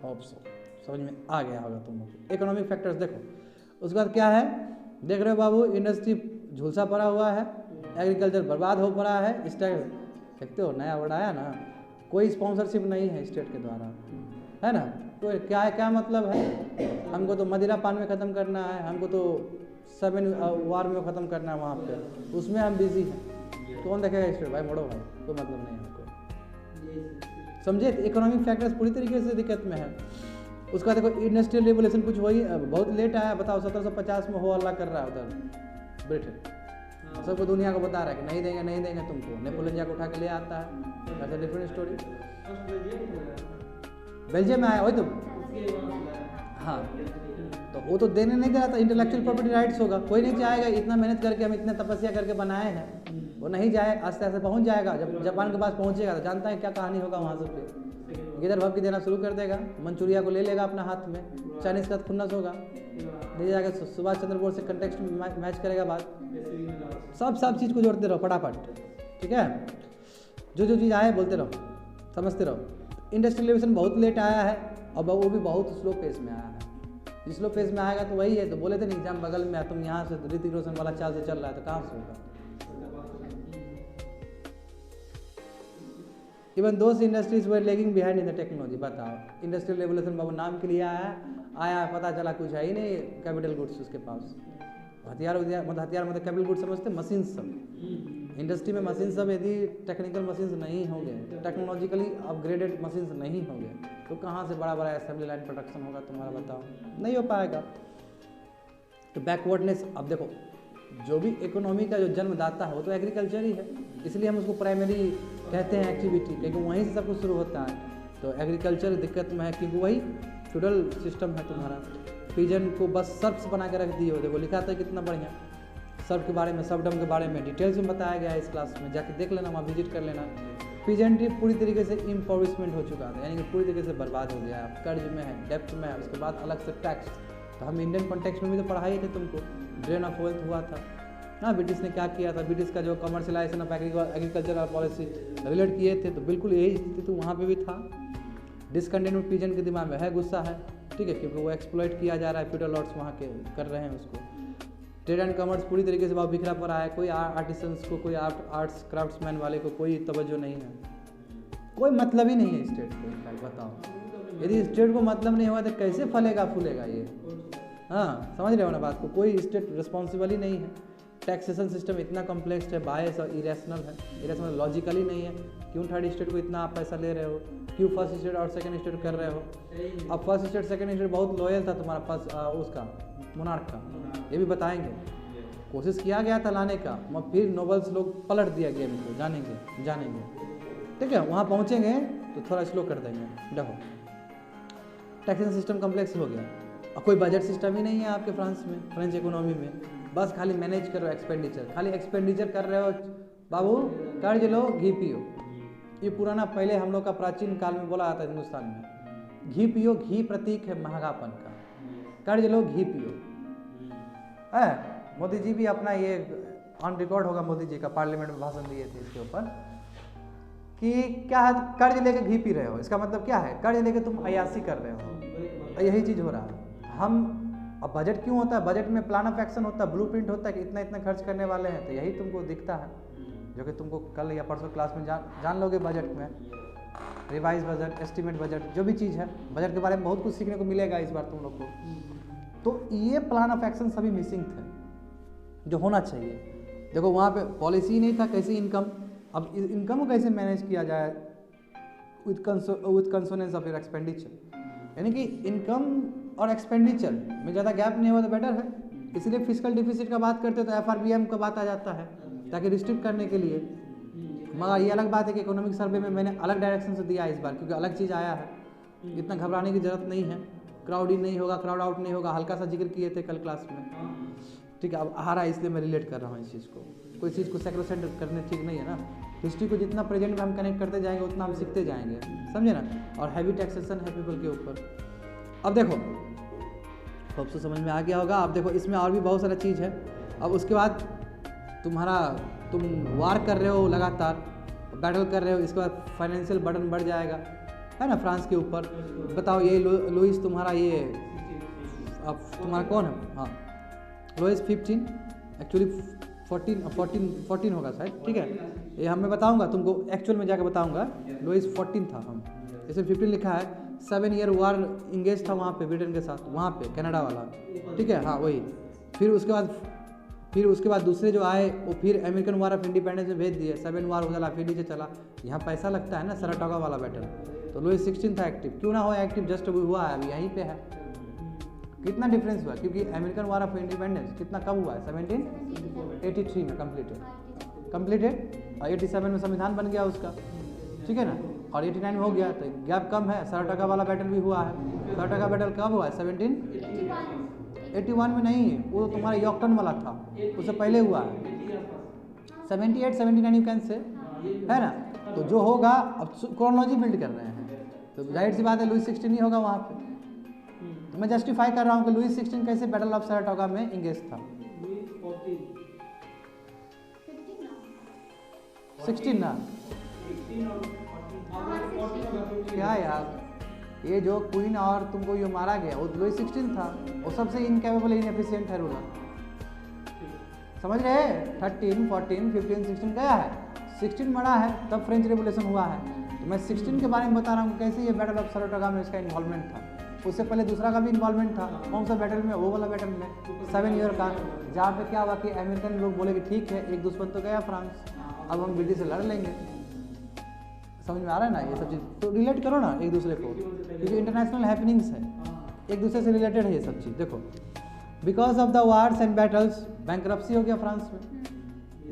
होप सो समझ में आ गया होगा तुम लोग। इकोनॉमिक फैक्टर्स देखो, उसके बाद क्या है, देख रहे हो बाबू, इंडस्ट्री झुलसा पड़ा हुआ है, एग्रीकल्चर बर्बाद हो पड़ा है। इस टाइम देखते हो नया वर्ड आया ना, कोई स्पॉन्सरशिप नहीं है स्टेट के द्वारा, है ना। तो क्या मतलब है, हमको तो मदिरा पान में ख़त्म करना है, हमको तो 7 वार में ख़त्म करना है, वहाँ पे उसमें हम बिजी हैं। कौन देखेगा स्टेट, भाई मोड़ो भाई, कोई मतलब नहीं है हमको, समझे। इकोनॉमिक फैक्टर्स पूरी तरीके से दिक्कत में है। उसका देखो इंडस्ट्रियल रेवोल्यूशन कुछ वही बहुत लेट आया, बताओ 1750 में हो अल्लाह कर रहा है उधर ब्रिटेन, सबको दुनिया को बता रहा है कि नहीं देंगे नहीं देंगे तुमको। नेपोलियन जाकर उठा के ले आता है, that's a different story. Belgium में आया वही तो, हाँ, तो वो तो देने नहीं दे रहा था। इंटेलेक्चुअल प्रॉपर्टी राइट्स होगा, कोई नहीं चाहेगा, इतना मेहनत करके हम इतने तपस्या करके बनाए हैं, वो नहीं जाए, आस्ते आस्ते पहुंच जाएगा। जब जापान के पास पहुंचेगा तो जानता है क्या कहानी होगा वहाँ से, फिर गिदर भपकी देना शुरू कर देगा, मंचूरिया को ले लेगा अपना हाथ में, चाइनीज़ का खुन्नस होगा, ले जाकर सुभाष चंद्र बोस से कंटेक्स्ट में मैच करेगा बात। सब चीज़ को जोड़ते रहो फटाफट, ठीक है, जो चीज़ आए बोलते रहो, समझते रहो। इंडस्ट्रियल रेवोल्यूशन बहुत लेट आया है और वो भी बहुत स्लो पेस में आया है। स्लो पेस में आएगा तो वही है, तो बोले थे नहीं एग्जाम बगल में है, तुम यहाँ से ऋतिक रोशन वाला चाल से चल रहा है तो कहाँ से होगा। Even those industries were lagging behind in the technology. बताओ, इंडस्ट्रियल रेवोल्यूशन बाबू नाम के लिए आया, पता चला कुछ है ही नहीं कैपिटल गुड्स उसके पास। हथियार मतलब कैपिटल गुड्स समझते, मशीन सब इंडस्ट्री में, मशीन सब यदि टेक्निकल मशीन्स नहीं होंगे, टेक्नोलॉजिकली अपग्रेडेड मशीन्स नहीं होंगे, तो कहाँ से बड़ा असेंबली लाइन प्रोडक्शन होगा तुम्हारा, बताओ, नहीं हो पाएगा। तो बैकवर्डनेस, अब देखो जो भी इकोनॉमी का जो जन्मदाता है वो तो एग्रीकल्चर ही है, इसलिए हम उसको प्राइमरी कहते हैं एक्टिविटी, क्योंकि वहीं से सब कुछ शुरू होता है। तो एग्रीकल्चर दिक्कत में है क्योंकि वही फ्यूडल सिस्टम है तुम्हारा। पिजन को बस सर्फ्स बना के रख दिए हो, देखो लिखा था कितना बढ़िया, सर्फ के बारे में, सर्फडम के बारे में डिटेल्स में बताया गया है इस क्लास में, जाके देख लेना, वहाँ विजिट कर लेना। पीजेंट्री पूरी तरीके से इम्पोरिशमेंट हो चुका था, यानी कि पूरी तरीके से बर्बाद हो गया है, कर्ज में है, डेप्थ में है, उसके बाद अलग से टैक्स। तो हम इंडियन कॉन्टेक्स्ट में भी तो पढ़ाए थे तुमको, ड्रेन ऑफ वेल्थ हुआ था ना, ब्रिटिश ने क्या किया था, ब्रिटिश का जो commercialisation of agricultural policy relate किए थे, तो बिल्कुल यही स्थिति तो वहाँ पे भी था। डिसकंटेंटमेंट पिजन के दिमाग में है, गुस्सा है, ठीक है, क्योंकि वो एक्सप्लॉइट किया जा रहा है, फ्यूडल लॉर्ड्स वहाँ के कर रहे हैं उसको। ट्रेड एंड कॉमर्स पूरी तरीके से वहाँ बिखरा पड़ा है, कोई आर्टिसंस को, कोई आर्ट्स क्राफ्ट्समैन वाले को कोई तवज्जो नहीं है, कोई मतलब ही नहीं है स्टेट को। बताओ, यदि स्टेट को मतलब नहीं हुआ तो कैसे फलेगा फूलेगा ये, हाँ समझ रहे हो ना बात को, कोई स्टेट रिस्पॉन्सिबल ही नहीं है। टैक्सेशन सिस्टम इतना कॉम्प्लेक्स है, बायस और इरेशनल है, इरेशनल लॉजिकली नहीं है। क्यों थर्ड स्टेट को इतना आप पैसा ले रहे हो, क्यों फर्स्ट स्टेट और सेकंड स्टेट कर रहे हो। अब फर्स्ट स्टेट सेकंड स्टेट बहुत लॉयल था तुम्हारा पास, उसका मोनार्क का, ये भी बताएंगे, कोशिश किया गया था लाने का, मगर फिर नोबल्स लोग पलट दिया गेम को, जानेंगे ठीक है, वहाँ पहुँचेंगे तो थोड़ा स्लो कर देंगे। देखो टैक्सेशन सिस्टम कॉम्प्लेक्स हो गया, और कोई बजट सिस्टम ही नहीं है आपके फ्रांस में, फ्रेंच इकोनॉमी में, बस खाली मैनेज करो एक्सपेंडिचर, खाली एक्सपेंडिचर कर रहे हो बाबू, कर्ज लो घी पियो। ये पुराना पहले हम लोग का प्राचीन काल में बोला जाता है हिंदुस्तान में, घी पियो, घी प्रतीक है महंगापन का, कर्ज लो घी पियो। मोदी जी भी अपना ये ऑन रिकॉर्ड होगा, मोदी जी का पार्लियामेंट में भाषण दिए थे इसके ऊपर कि क्या है, कर्ज लेके घी पी रहे हो, इसका मतलब क्या है, कर्ज लेके तुम अयासी कर रहे हो, यही चीज़ हो रहा है। हम अब बजट क्यों होता है, बजट में प्लान ऑफ एक्शन होता है, ब्लूप्रिंट होता है कि इतना इतना खर्च करने वाले हैं, तो यही तुमको दिखता है, जो कि तुमको कल या परसों क्लास में जान लोगे। बजट में रिवाइज बजट, एस्टिमेट बजट, जो भी चीज़ है बजट के बारे में बहुत कुछ सीखने को मिलेगा इस बार तुम लोग को। तो ये प्लान ऑफ एक्शन सभी मिसिंग थे जो होना चाहिए। देखो वहाँ पे पॉलिसी नहीं था, कैसी इनकम, अब इनकम को कैसे मैनेज किया जाए विथ कंसोनेंस ऑफ योर एक्सपेंडिचर, यानी कि इनकम और एक्सपेंडिचर में ज़्यादा गैप नहीं हुआ तो बेटर है, इसलिए फिजिकल डिफिसिट का बात करते हो तो FRBM का बात आ जाता है, ताकि रिस्ट्रिक्ट करने के लिए। मगर ये अलग बात है कि इकोनॉमिक सर्वे में मैंने अलग डायरेक्शन से दिया इस बार, क्योंकि अलग चीज़ आया है, इतना घबराने की ज़रूरत नहीं है। क्राउड इन नहीं होगा, क्राउड आउट नहीं होगा, हल्का सा जिक्र किए थे कल क्लास में, ठीक है। अब आ रहा है इसलिए मैं रिलेट कर रहा हूँ इस चीज़ को, कोई चीज़ को सैक्रोसेंट करने ठीक नहीं है ना। हिस्ट्री को जितना प्रेजेंट में हम कनेक्ट करते जाएंगे उतना हम सीखते जाएंगे, समझे ना। और हैवी टैक्सेशन है पीपल के ऊपर। अब देखो, होप से समझ में आ गया होगा। अब देखो इसमें और भी बहुत सारा चीज़ है। अब उसके बाद तुम वार कर रहे हो, लगातार बैटल कर रहे हो, इसके बाद फाइनेंशियल बर्डन बढ़ जाएगा, है ना, फ्रांस के ऊपर। बताओ ये लुइस तुम्हारा ये अब तुम्हारा कौन है? हाँ, लुइस 15 एक्चुअली 14 होगा शायद, ठीक है। ये मैं बताऊंगा तुमको, एक्चुअल में जाकर बताऊंगा। लुइस 14 था, हम इसमें 15 लिखा है। 7 ईयर वार इंगेज था वहाँ पे ब्रिटेन के साथ, वहाँ पे कनाडा वाला, ठीक है, हाँ वही। फिर उसके बाद दूसरे जो आए वो फिर अमेरिकन वार ऑफ इंडिपेंडेंस में भेज दिए। 7 वार हो चला, फिर नीचे चला। यहाँ पैसा लगता है ना, सराटोगा वाला बैटल। तो लुइस 16 था एक्टिव, क्यों ना हो एक्टिव, जस्ट अभी हुआ है, अभी यहीं पे है। कितना डिफरेंस हुआ, क्योंकि अमेरिकन वार ऑफ इंडिपेंडेंस कितना कब हुआ है? 1783 में कंप्लीटेड और 87 में संविधान बन गया उसका, ठीक है ना। और 89 में हो गया, तो गैप कम है। सराटोगा वाला बैटल भी हुआ है। सराटोगा बैटल कब हुआ है? 1781 में नहीं, वो तुम्हारा यॉर्कटन वाला था, उससे पहले हुआ है। 78 79 यू कैन से, है ना। तो जो होगा, अब क्रोनोलॉजी बिल्ड कर रहे हैं, तो जाहिर सी बात है लुइस 16 ही होगा वहाँ पे। तो मैं जस्टिफाई कर रहा हूँ कि लुइस 16 कैसे बैटल ऑफ सराटोगा में इंगेज था। 16 ना, क्या यार, ये जो क्वीन और तुमको ये मारा गया वो लुइस 16 था। वो सबसे इनकेपेबल इनएफिशिएंट है रूलर, समझ रहे हैं। 13 14 15 16 गया है, 16 मरा है, तब फ्रेंच रेवोल्यूशन हुआ है। तो मैं 16 के बारे में बता रहा हूँ कैसे ये बैटल ऑफ सराटोगा में इसका इन्वॉल्वमेंट था। उससे पहले दूसरा का भी इन्वॉल्वमेंट था। कौन सा बैटल में? वो वाला बैटल में 7 ईयर का, जहाँ पे क्या हुआ कि अमेरिकन लोग बोले कि ठीक है, एक दुश्मन तो गया फ्रांस, अब हम ब्रिटिश से लड़ लेंगे। समझ में आ रहा है ना ये सब चीज़? तो रिलेट करो ना एक दूसरे को, क्योंकि इंटरनेशनल हैपनिंग्स है, एक दूसरे से रिलेटेड है ये सब चीज़। देखो, because of the wars and battles bankruptcy हो गया फ्रांस में,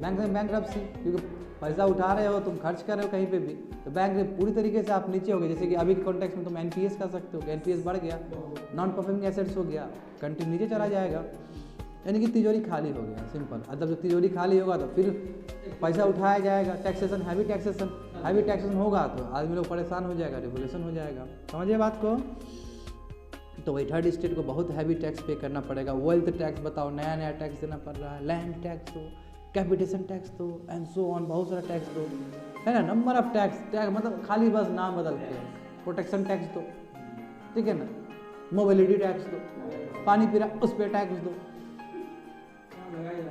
बैंक में बैंकरप्सी, क्योंकि पैसा उठा रहे हो तुम, खर्च कर रहे हो कहीं पे भी, तो बैंक में पूरी तरीके से आप नीचे हो गए। जैसे कि अभी के कॉन्टेक्स्ट में तुम NPS कर सकते हो, NPS बढ़ गया, नॉन परफॉर्मिंग एसेट्स हो गया, कंट्री नीचे चला जाएगा, यानी कि तिजोरी खाली हो गया, सिंपल। अब जब तिजोरी खाली होगा तो फिर पैसा उठाया जाएगा। टैक्सेशन, हैवी टैक्सेशन होगा तो आदमी लोग परेशान हो जाएगा, रिवोल्यूशन हो जाएगा। समझिए बात को। तो वही थर्ड स्टेट को बहुत हैवी टैक्स पे करना पड़ेगा। वेल्थ टैक्स बताओ, नया नया टैक्स देना पड़ रहा है, लैंड टैक्स दो, कैपिटेशन टैक्स दो, एंड सो ऑन, बहुत सारा टैक्स दो, है ना। नंबर ऑफ टैक्स मतलब खाली बस नाम बदल के, प्रोटेक्शन टैक्स दो, ठीक है ना, मोबिलिटी टैक्स दो, पानी पी रहा उस पर टैक्स दो,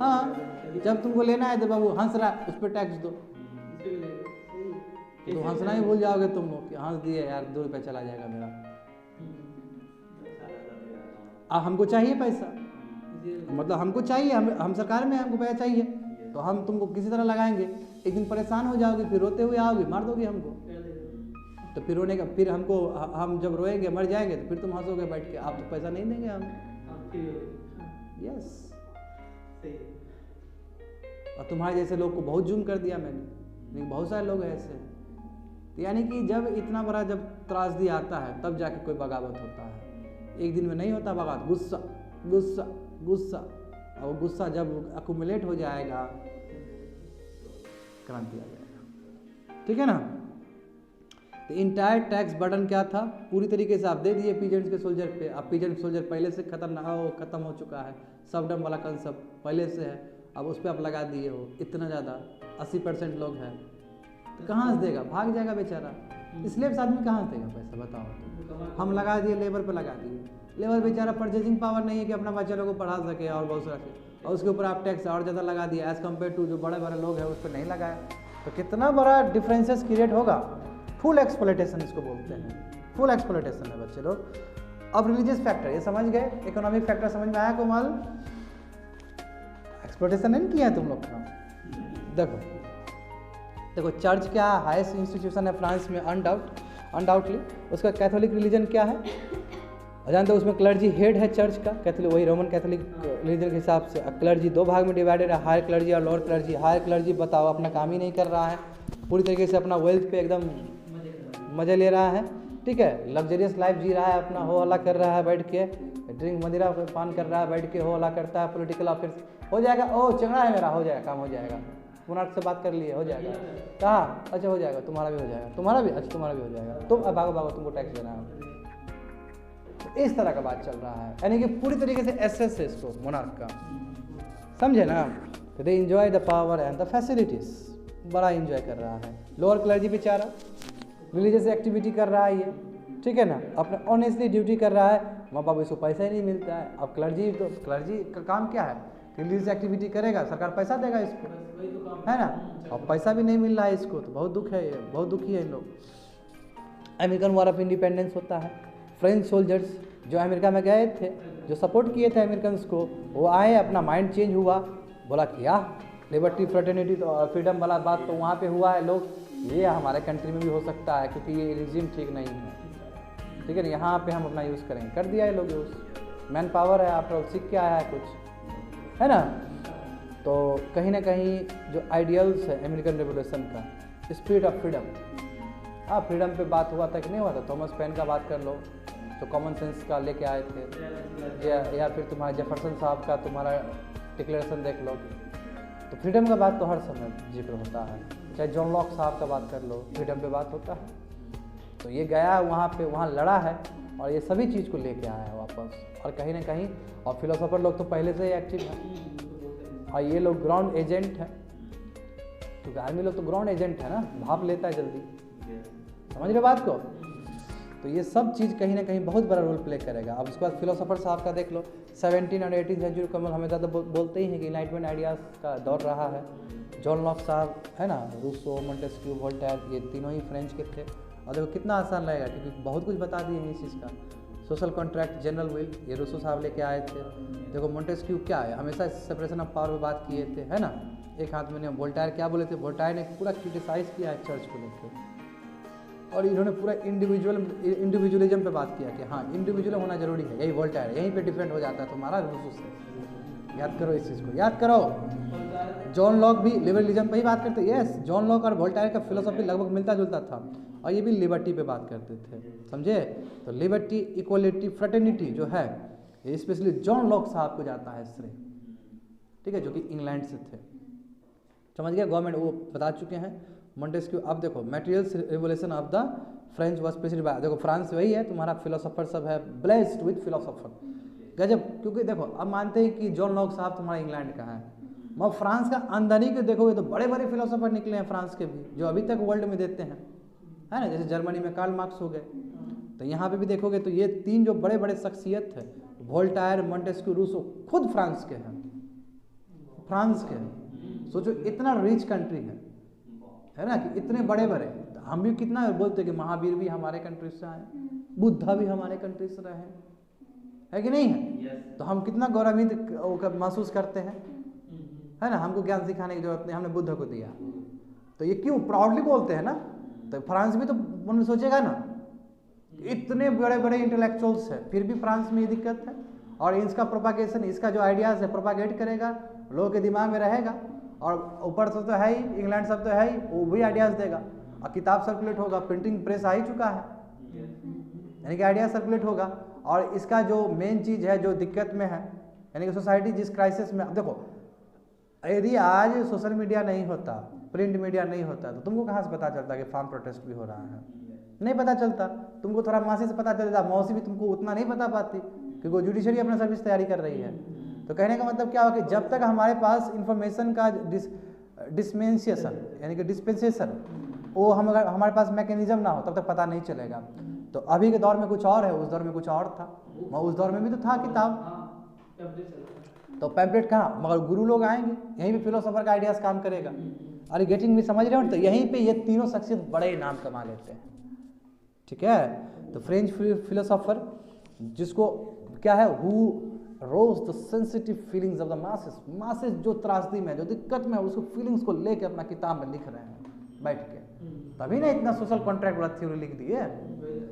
हाँ, जब तुमको लेना है तो बाबू हंस रहा उस पर टैक्स दो, तो हंसना ही भूल जाओगे तुम लोग कि हंस दिए यार, 2 रुपये चला जाएगा मेरा। अब हमको चाहिए पैसा, मतलब हमको चाहिए, हम सरकार में, हमको पैसा चाहिए, तो हम तुमको किसी तरह लगाएंगे। एक दिन परेशान हो जाओगे, फिर रोते हुए आओगे, मार दोगे हमको, तो फिर रोने का, फिर हमको, हम जब रोएंगे मर जाएंगे तो फिर तुम हंसोगे बैठ के, आप तो पैसा नहीं देंगे हम। यस, और तुम्हारे जैसे लोग को बहुत जूम कर दिया मैंने, लेकिन बहुत सारे लोग ऐसे हैं। तो यानी कि जब इतना बड़ा जब त्रासदी आता है तब जाके कोई बगावत होता है, एक दिन में नहीं होता बगावत। गुस्सा गुस्सा गुस्सा, और वो गुस्सा जब अकुमुलेट हो जाएगा क्रांति आ जाएगा, ठीक है ना। तो इंटायर टैक्स बर्डन क्या था, पूरी तरीके से आप दे दिए पीजेंट्स के सोल्जर पे। अब पीजेंट सोल्जर पहले से खत्म हो चुका है, सबडम वाला कंसेप्ट पहले से है, अब उस पर आप लगा दिए हो इतना ज़्यादा, 80% लोग हैं, तो कहाँ से देगा, भाग जाएगा बेचारा। स्लेव्स आदमी कहाँ से देगा पैसा, बताओ। हम लगा दिए, लेबर पे लगा दिए, लेबर बेचारा परचेजिंग पावर नहीं है कि अपना बच्चा लोगों को पढ़ा सके और बहुत सारा, और उसके ऊपर आप टैक्स और ज़्यादा लगा दिया एज़ कम्पेयर टू जो बड़े बड़े लोग हैं उस पर नहीं लगाया, तो कितना बड़ा डिफरेंसेस क्रिएट होगा। फुल एक्सप्लॉयटेशन इसको बोलते हैं, फुल एक्सप्लॉयटेशन है बच्चे लोग। अब रिलीजियस फैक्टर ये समझ गए, इकोनॉमिक फैक्टर समझ में आया कोमल, एक्सप्लॉयटेशन नहीं किया तुम लोग का। देखो चर्च क्या हाईएस्ट इंस्टीट्यूशन है फ्रांस में, अनडाउटली। उसका कैथोलिक रिलीजन क्या है, और जानते हो उसमें क्लर्जी हेड है चर्च का, कैथोलिक, वही रोमन कैथोलिक रिलीजन के हिसाब से। क्लर्जी 2 भाग में डिवाइडेड है, हायर क्लर्जी और लोअर क्लर्जी। हायर क्लर्जी बताओ अपना काम ही नहीं कर रहा है, पूरी तरीके से अपना वेल्थ पे एकदम मज़े ले रहा है, ठीक है, लग्जरियस लाइफ जी रहा है, अपना हो हल्ला कर रहा है बैठ के, ड्रिंक मदिरा पान कर रहा है बैठ के, हो हल्ला करता है, पॉलिटिकल ऑफिस हो जाएगा, ओ चंगड़ा है मेरा, हो जाएगा काम, हो जाएगा, मुनार्क से बात कर लिए, हो जाएगा, कहाँ, अच्छा हो जाएगा, तुम्हारा भी हो जाएगा, तुम्हारा भी, अच्छा तुम्हारा भी हो जाएगा, तुम भागो भागो तुमको टैक्स देना है। तो इस तरह का बात चल रहा है, यानी कि पूरी तरीके से एसेस है इसको मोनार्क का, समझे ना। तो they enjoy the power and the facilities, बड़ा इंजॉय कर रहा है। लोअर क्लर्जी बेचारा रिलीजियस एक्टिविटी कर रहा है ये, ठीक है ना, अपना ऑनेस्टली ड्यूटी कर रहा है, माँ बाप इसको पैसा ही नहीं मिलता है। अब क्लर्जी, तो क्लर्जी का काम क्या है, रिलीजियस एक्टिविटी करेगा, सरकार पैसा देगा इसको, है ना, अब पैसा भी नहीं मिल रहा है इसको, तो बहुत दुख है ये, बहुत दुखी है इन लोग। अमेरिकन वॉर ऑफ इंडिपेंडेंस होता है, फ्रेंच सोल्जर्स जो अमेरिका में गए थे, जो सपोर्ट किए थे अमेरिकन्स को, वो आए, अपना माइंड चेंज हुआ, बोला कि यार लिबर्टी फ्रेटर्निटी तो फ्रीडम वाला बात तो वहाँ पे हुआ है, लोग ये हमारे कंट्री में भी हो सकता है, क्योंकि ये रिजीम ठीक नहीं है, ठीक है ना, यहाँ पे हम अपना यूज़ करेंगे, कर दिया है लोग यूज़, मैन पावर है, आफ्टर ऑल सीख के आया है कुछ, है ना। तो कहीं ना कहीं जो आइडियल्स है अमेरिकन रेवोल्यूशन का, स्पिरिट ऑफ फ्रीडम, हाँ फ्रीडम पे बात हुआ था कि नहीं हुआ था, थॉमस पेन का बात कर लो, तो कॉमन सेंस का लेके आए थे, या फिर तुम्हारे जेफरसन साहब का तुम्हारा डिक्लेरेशन देख लो, तो फ्रीडम का बात तो हर समय जिक्र होता है, चाहे जॉन लॉक साहब का बात कर लो, फ्रीडम पे बात होता है। तो ये गया वहाँ पे, वहाँ लड़ा है और ये सभी चीज़ को लेके आया है वापस, और कहीं ना कहीं, और फिलोसोफर लोग तो पहले से ही एक्टिव है, और ये लोग ग्राउंड एजेंट है, क्योंकि आर्मी लोग तो ग्राउंड एजेंट है ना, भाप लेता है जल्दी, समझ रहे बात को। तो ये सब चीज़ कहीं ना कहीं बहुत बड़ा रोल प्ले करेगा। अब उसके बाद फिलोसोफर साहब का देख लो, 17 और 18 सेंचुरी को हमें ज़्यादा बोलते ही हैं कि इनलाइटमेंट आइडियाज़ का दौर रहा है। जॉन लॉक साहब है ना, रूसो, मोंटेस्क्यू, वोल्टेयर, ये तीनों ही फ्रेंच के थे। और देखो कितना आसान लगेगा, क्योंकि बहुत कुछ बता दिए हैं इस चीज़ का। सोशल कॉन्ट्रैक्ट, जनरल विल, ये रूसो साहब लेके आए थे। देखो मोंटेस्क्यू क्या है, हमेशा सेपरेशन ऑफ पावर पर बात किए थे, है ना, एक हाथ में नहीं। वोल्टेयर क्या बोले थे, वोल्टेयर ने पूरा क्रिटिसाइज़ किया है चर्च को लेकर, और इन्होंने पूरा इंडिविजुअलिज्म पे बात किया कि हाँ इंडिविजुअल होना जरूरी है, यही वोल्टेयर है, यहीं पे डिफरेंट हो जाता है तुम्हारा रूसो से। याद करो इस चीज़ को, याद करो। जॉन लॉक भी लिबरलिज्म पे ही बात करते, यस, जॉन लॉक और वोल्टेयर का फिलोसफी लगभग मिलता जुलता था, और ये भी लिबर्टी पे बात करते थे, समझे। तो लिबर्टी, इक्वलिटी, फ्रेटर्निटी जो है, ये स्पेशली जॉन लॉक साहब को जाता है श्रेय, ठीक है, जो कि इंग्लैंड से थे, समझ गया। गवर्नमेंट वो बता चुके हैं। मोंटेस्क्यू, अब देखो materials revolution of the French was president bye, देखो फ्रांस वही है, तुम्हारा फिलोसोफर सब है, ब्लेस्ड विद फिलोसोफर, गजब। क्योंकि देखो अब मानते हैं कि जॉन लॉक साहब तुम्हारा इंग्लैंड का है, मगर फ्रांस का अंदर ही के देखोगे तो बड़े बड़े फिलोसोफर निकले हैं फ्रांस के भी, जो अभी तक वर्ल्ड में देते हैं, है ना, जैसे जर्मनी में कार्ल मार्क्स हो गए। तो यहाँ पे भी देखोगे तो ये तीन जो बड़े बड़े शख्सियत है, वोल्टेयर, मोंटेस्क्यू, रूसो, खुद फ्रांस के हैं, फ्रांस के हैं। सोचो इतना रिच कंट्री है ना, कि इतने बड़े बड़े, तो हम भी कितना बोलते हैं कि महावीर भी हमारे कंट्री से आए, बुद्धा भी हमारे कंट्री से रहे, है कि नहीं है। तो हम कितना गौरवान्वित महसूस करते हैं, है ना, हमको ज्ञान सिखाने की जरूरत नहीं, हमने बुद्ध को दिया। तो ये क्यों प्राउडली बोलते हैं ना, तो फ्रांस भी तो मन में सोचेगा ना, इतने बड़े बड़े इंटेलेक्चुअल्स है, फिर भी फ्रांस में ये दिक्कत है। और इसका प्रोपागेशन, इसका जो आइडियाज़ है प्रोपागेट करेगा, लोगों के दिमाग में रहेगा, और ऊपर से तो है ही, इंग्लैंड सब तो है ही, वो भी आइडियाज़ देगा, और किताब सर्कुलेट होगा, प्रिंटिंग प्रेस आ ही चुका है, यानी कि आइडिया सर्कुलेट होगा। और इसका जो मेन चीज़ है, जो दिक्कत में है, यानी कि सोसाइटी जिस क्राइसिस में, अब देखो यदि आज सोशल मीडिया नहीं होता, प्रिंट मीडिया नहीं होता, तो तुमको कहाँ से पता चलता कि फार्म प्रोटेस्ट भी हो रहा है, नहीं पता चलता। तुमको थोड़ा मासी से पता चलता, मौसी भी तुमको उतना नहीं बता पाती, क्योंकि जुडिशरी अपना सर्विस तैयारी कर रही है। तो कहने का मतलब क्या हो कि जब तक हमारे पास इंफॉर्मेशन का डिस्पेंसेशन, यानी कि डिस्पेंसेशन, वो हमारे पास मैकेनिज्म ना हो, तब तक पता नहीं चलेगा। तो अभी के दौर में कुछ और है, उस दौर में कुछ और था, उस दौर में भी तो था किताब, तो पैम्पलेट कहाँ, मगर गुरु लोग आएंगे, यहीं पे फिलोसोफर का आइडियाज़ काम करेगा। अरे गेटिंग भी समझ रहे हो, तो यहीं पे ये तीनों शख्सियत बड़े इनाम कमा लेते हैं, ठीक है। तो फ्रेंच फिलोसोफर जिसको क्या है, who rose the sensitive feelings of the masses, masses जो त्रासदी में, जो दिक्कत में है, उसको फीलिंग्स को लेके अपना किताब में लिख रहे हैं, बैठ के, तभी ना इतना सोशल कॉन्ट्रैक्ट वाला थ्योरी लिख दिए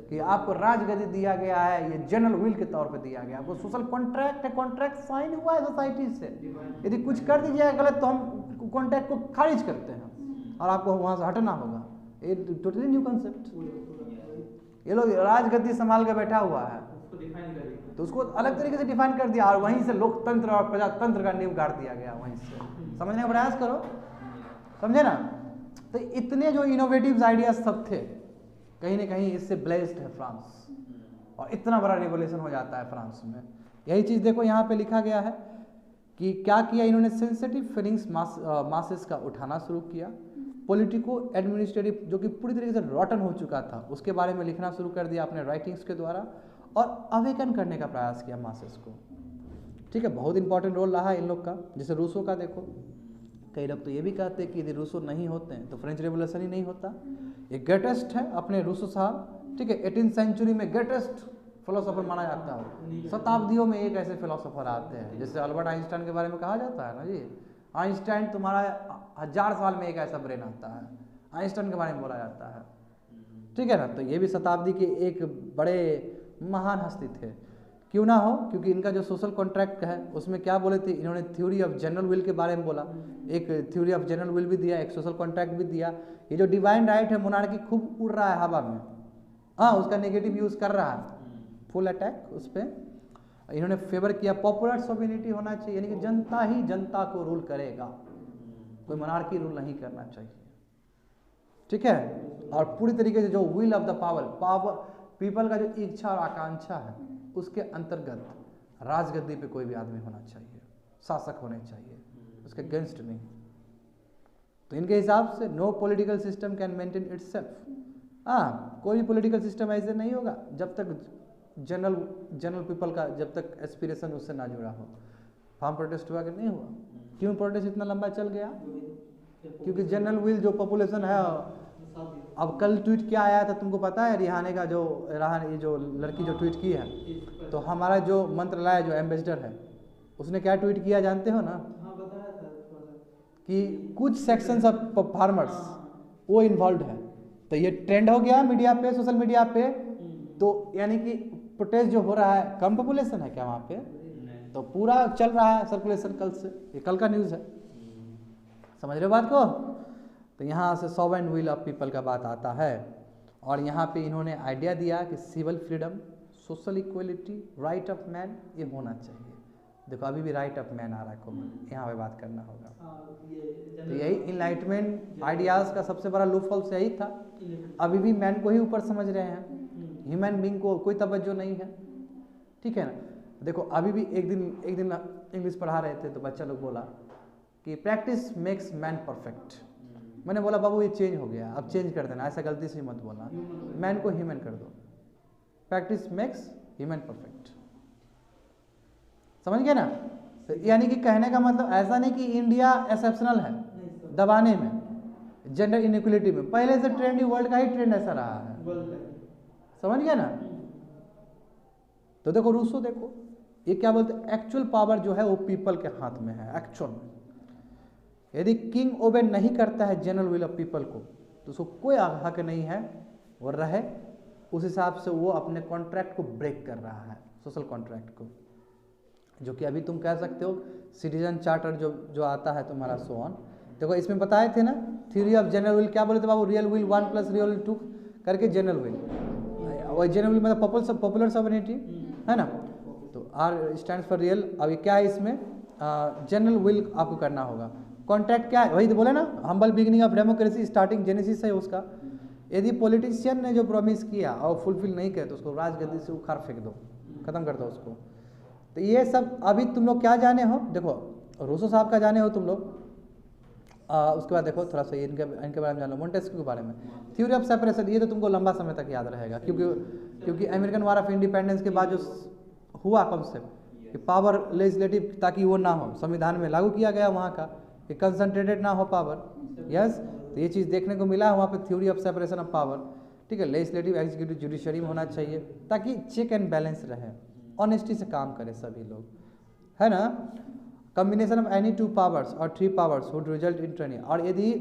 कि आपको राजगद्दी दिया गया है, ये जनरल विल के तौर पे दिया गया, आपको सोशल कॉन्ट्रैक्ट है, कॉन्ट्रैक्ट साइन हुआ है सोसाइटी से, यदि कुछ कर दीजिएगा गलत तो हम कॉन्ट्रैक्ट को खारिज करते हैं और आपको वहाँ से हटना होगा। ये टोटली न्यू कंसेप्ट। ये लोग राजगद्दी संभाल के बैठा हुआ है तो उसको अलग तरीके से डिफाइन कर दिया और वहीं से लोकतंत्र और प्रजातंत्र का नींव गाड़ दिया गया वहीं से। समझने का प्रयास करो, समझे ना। तो इतने जो इनोवेटिव आइडियाज सब थे, कहीं ना कहीं इससे ब्लेस्ड है फ्रांस और इतना बड़ा रिवोल्यूशन हो जाता है फ्रांस में। यही चीज़ देखो यहाँ पे लिखा गया है कि क्या किया इन्होंने, सेंसिटिव फीलिंग्स मासेस का उठाना शुरू किया, पॉलिटिको एडमिनिस्ट्रेटिव जो कि पूरी तरीके से रॉटन हो चुका था उसके बारे में लिखना शुरू कर दिया अपने राइटिंग्स के द्वारा और अवेकन करने का प्रयास किया मासेस को। ठीक है, बहुत इंपॉर्टेंट रोल रहा है इन लोग का। जैसे रूसो का देखो, कई लोग तो ये भी कहते हैं कि यदि रूसो नहीं होते हैं तो फ्रेंच रेवोल्यूशन ही नहीं होता। ये ग्रेटेस्ट है अपने रूसो साहब, ठीक है, 18वीं सेंचुरी में ग्रेटेस्ट फिलोसोफर माना जाता है। शताब्दियों में एक ऐसे फिलोसोफर आते हैं, जैसे अल्बर्ट आइंस्टाइन के बारे में कहा जाता है ना जी, आइंस्टाइन तुम्हारा 1000 साल में एक ऐसा ब्रेन आता है, आइंस्टाइन के बारे में बोला जाता है। ठीक है ना, तो ये भी शताब्दी के एक बड़े महान हस्ती थे, क्यों ना हो, क्योंकि इनका जो सोशल कॉन्ट्रैक्ट है उसमें क्या बोले थे इन्होंने, थ्योरी ऑफ जनरल विल के बारे में बोला, एक थ्योरी ऑफ जनरल विल भी दिया, एक सोशल कॉन्ट्रैक्ट भी दिया। ये जो डिवाइन राइट है, मोनार्की खूब उड़ रहा है हवा में, हाँ उसका नेगेटिव यूज कर रहा है, फुल अटैक उस पर। इन्होंने फेवर किया पॉपुलर सोवेरेनिटी होना चाहिए, यानी कि जनता ही जनता को रूल करेगा, कोई मोनार्की रूल नहीं करना चाहिए। ठीक है, और पूरी तरीके से जो will of the power people का जो इच्छा और आकांक्षा है उसके अंतर्गत राजगद्दी पे कोई भी आदमी होना चाहिए, शासक होने चाहिए, उसके अगेंस्ट नहीं। तो इनके हिसाब से no political system can maintain itself. हाँ, कोई भी पॉलिटिकल सिस्टम ऐसे नहीं होगा जब तक जनरल पीपल का जब तक एस्पिरेशन उससे ना जुड़ा हो। फार्म प्रोटेस्ट हुआ कि नहीं हुआ? क्यों प्रोटेस्ट इतना लंबा चल गया? क्योंकि जनरल विल जो पॉपुलेशन है, अब कल ट्वीट क्या आया था तुमको पता है? रिहाने का जो लड़की जो ट्वीट की है, तो हमारा जो मंत्रालय जो एम्बेसडर है उसने क्या ट्वीट किया जानते हो ना? कि कुछ सेक्शंस ऑफ फार्मर्स वो इन्वॉल्व है। तो ये ट्रेंड हो गया मीडिया पे, सोशल मीडिया पे, तो यानी कि प्रोटेस्ट जो हो रहा है, कम पॉपुलेशन है क्या वहाँ पे? तो पूरा चल रहा है सर्कुलेशन कल से, ये कल का न्यूज़ है, समझ रहे हो बात को? तो यहाँ से सॉवरेन विल ऑफ पीपल का बात आता है और यहाँ पे इन्होंने आइडिया दिया कि civil freedom, social equality, right of man ये होना चाहिए। देखो अभी भी राइट ऑफ मैन आ रहा है कॉमन, यहाँ पे बात करना होगा। तो यही इनलाइटमेंट आइडियाज़ का सबसे बड़ा लूपहोल यही था। अभी भी मैन को ही ऊपर समझ रहे हैं, ह्यूमन बींग को कोई तवज्जो नहीं है। ठीक है ना? देखो अभी भी एक दिन इंग्लिश पढ़ा रहे थे तो बच्चा लोग बोला कि प्रैक्टिस मेक्स मैन परफेक्ट। मैंने बोला बाबू ये चेंज हो गया, अब चेंज कर देना, ऐसा गलती से मत बोलना, मैन को ह्यूमन कर दो, प्रैक्टिस मेक्स ह्यूमन परफेक्ट। समझ गए ना? तो यानी कि कहने का मतलब ऐसा नहीं कि इंडिया एक्सेप्शनल है दबाने में, जेंडर इनइक्वलिटी में, पहले से ट्रेंड ही वर्ल्ड का ही ट्रेंड ऐसा रहा है। समझ गए ना? तो देखो रूसो देखो ये क्या बोलते हैं, एक्चुअल पावर जो है वो पीपल के हाथ में है। एक्चुअल यदि किंग ओबे नहीं करता है जनरल विल ऑफ पीपल को तो उसको कोई हक नहीं है वो रहे, उस हिसाब से वो अपने कॉन्ट्रैक्ट को ब्रेक कर रहा है, सोशल कॉन्ट्रैक्ट को, जो कि अभी तुम कह सकते हो सिटीजन चार्टर जो आता है तुम्हारा सो ऑन। देखो इसमें बताए थे ना थ्योरी ऑफ जनरल विल, क्या बोले थे बाबू? रियल विल 1 + रियल 2 करके जनरल विल, और जनरल विल मतलब पॉपुलर सोवरेनिटी है ना। तो आर स्टैंड्स फॉर रियल। अब ये क्या है इसमें? जनरल विल आपको करना होगा। कॉन्ट्रैक्ट क्या है? वही तो बोले ना, humble beginning of democracy, starting genesis है उसका। यदि पॉलिटिशियन ने जो प्रॉमिस किया और फुलफिल नहीं किया तो उसको राजगद्दी से उखाड़ फेंक दो, खत्म कर दो उसको। तो ये सब अभी तुम लोग क्या जाने हो, देखो रूसो साहब का जाने हो तुम लोग, उसके बाद देखो थोड़ा सा इनके बारे में जान लो, मोंटेस्क्यू के बारे में, थ्योरी ऑफ सेपरेशन। ये तो तुमको लंबा समय तक याद रहेगा, क्योंकि अमेरिकन वार ऑफ इंडिपेंडेंस के बाद जो हुआ कॉन्सेप्ट कि पावर लेजिस्लेटिव, ताकि वो ना हो, संविधान में लागू किया गया वहाँ का कि कंसंट्रेटेड ना हो पावर। यस, तो ये चीज़ देखने को मिला है वहाँ पे, theory of separation of power. ठीक है, लेजिस्लेटिव, एग्जीक्यूटिव, जुडिशरी में होना चाहिए ताकि चेक एंड बैलेंस रहे, ऑनेस्टी से काम करें सभी लोग, है ना। कॉम्बिनेशन ऑफ एनी 2 पावर्स और 3 powers would result in training. और यदि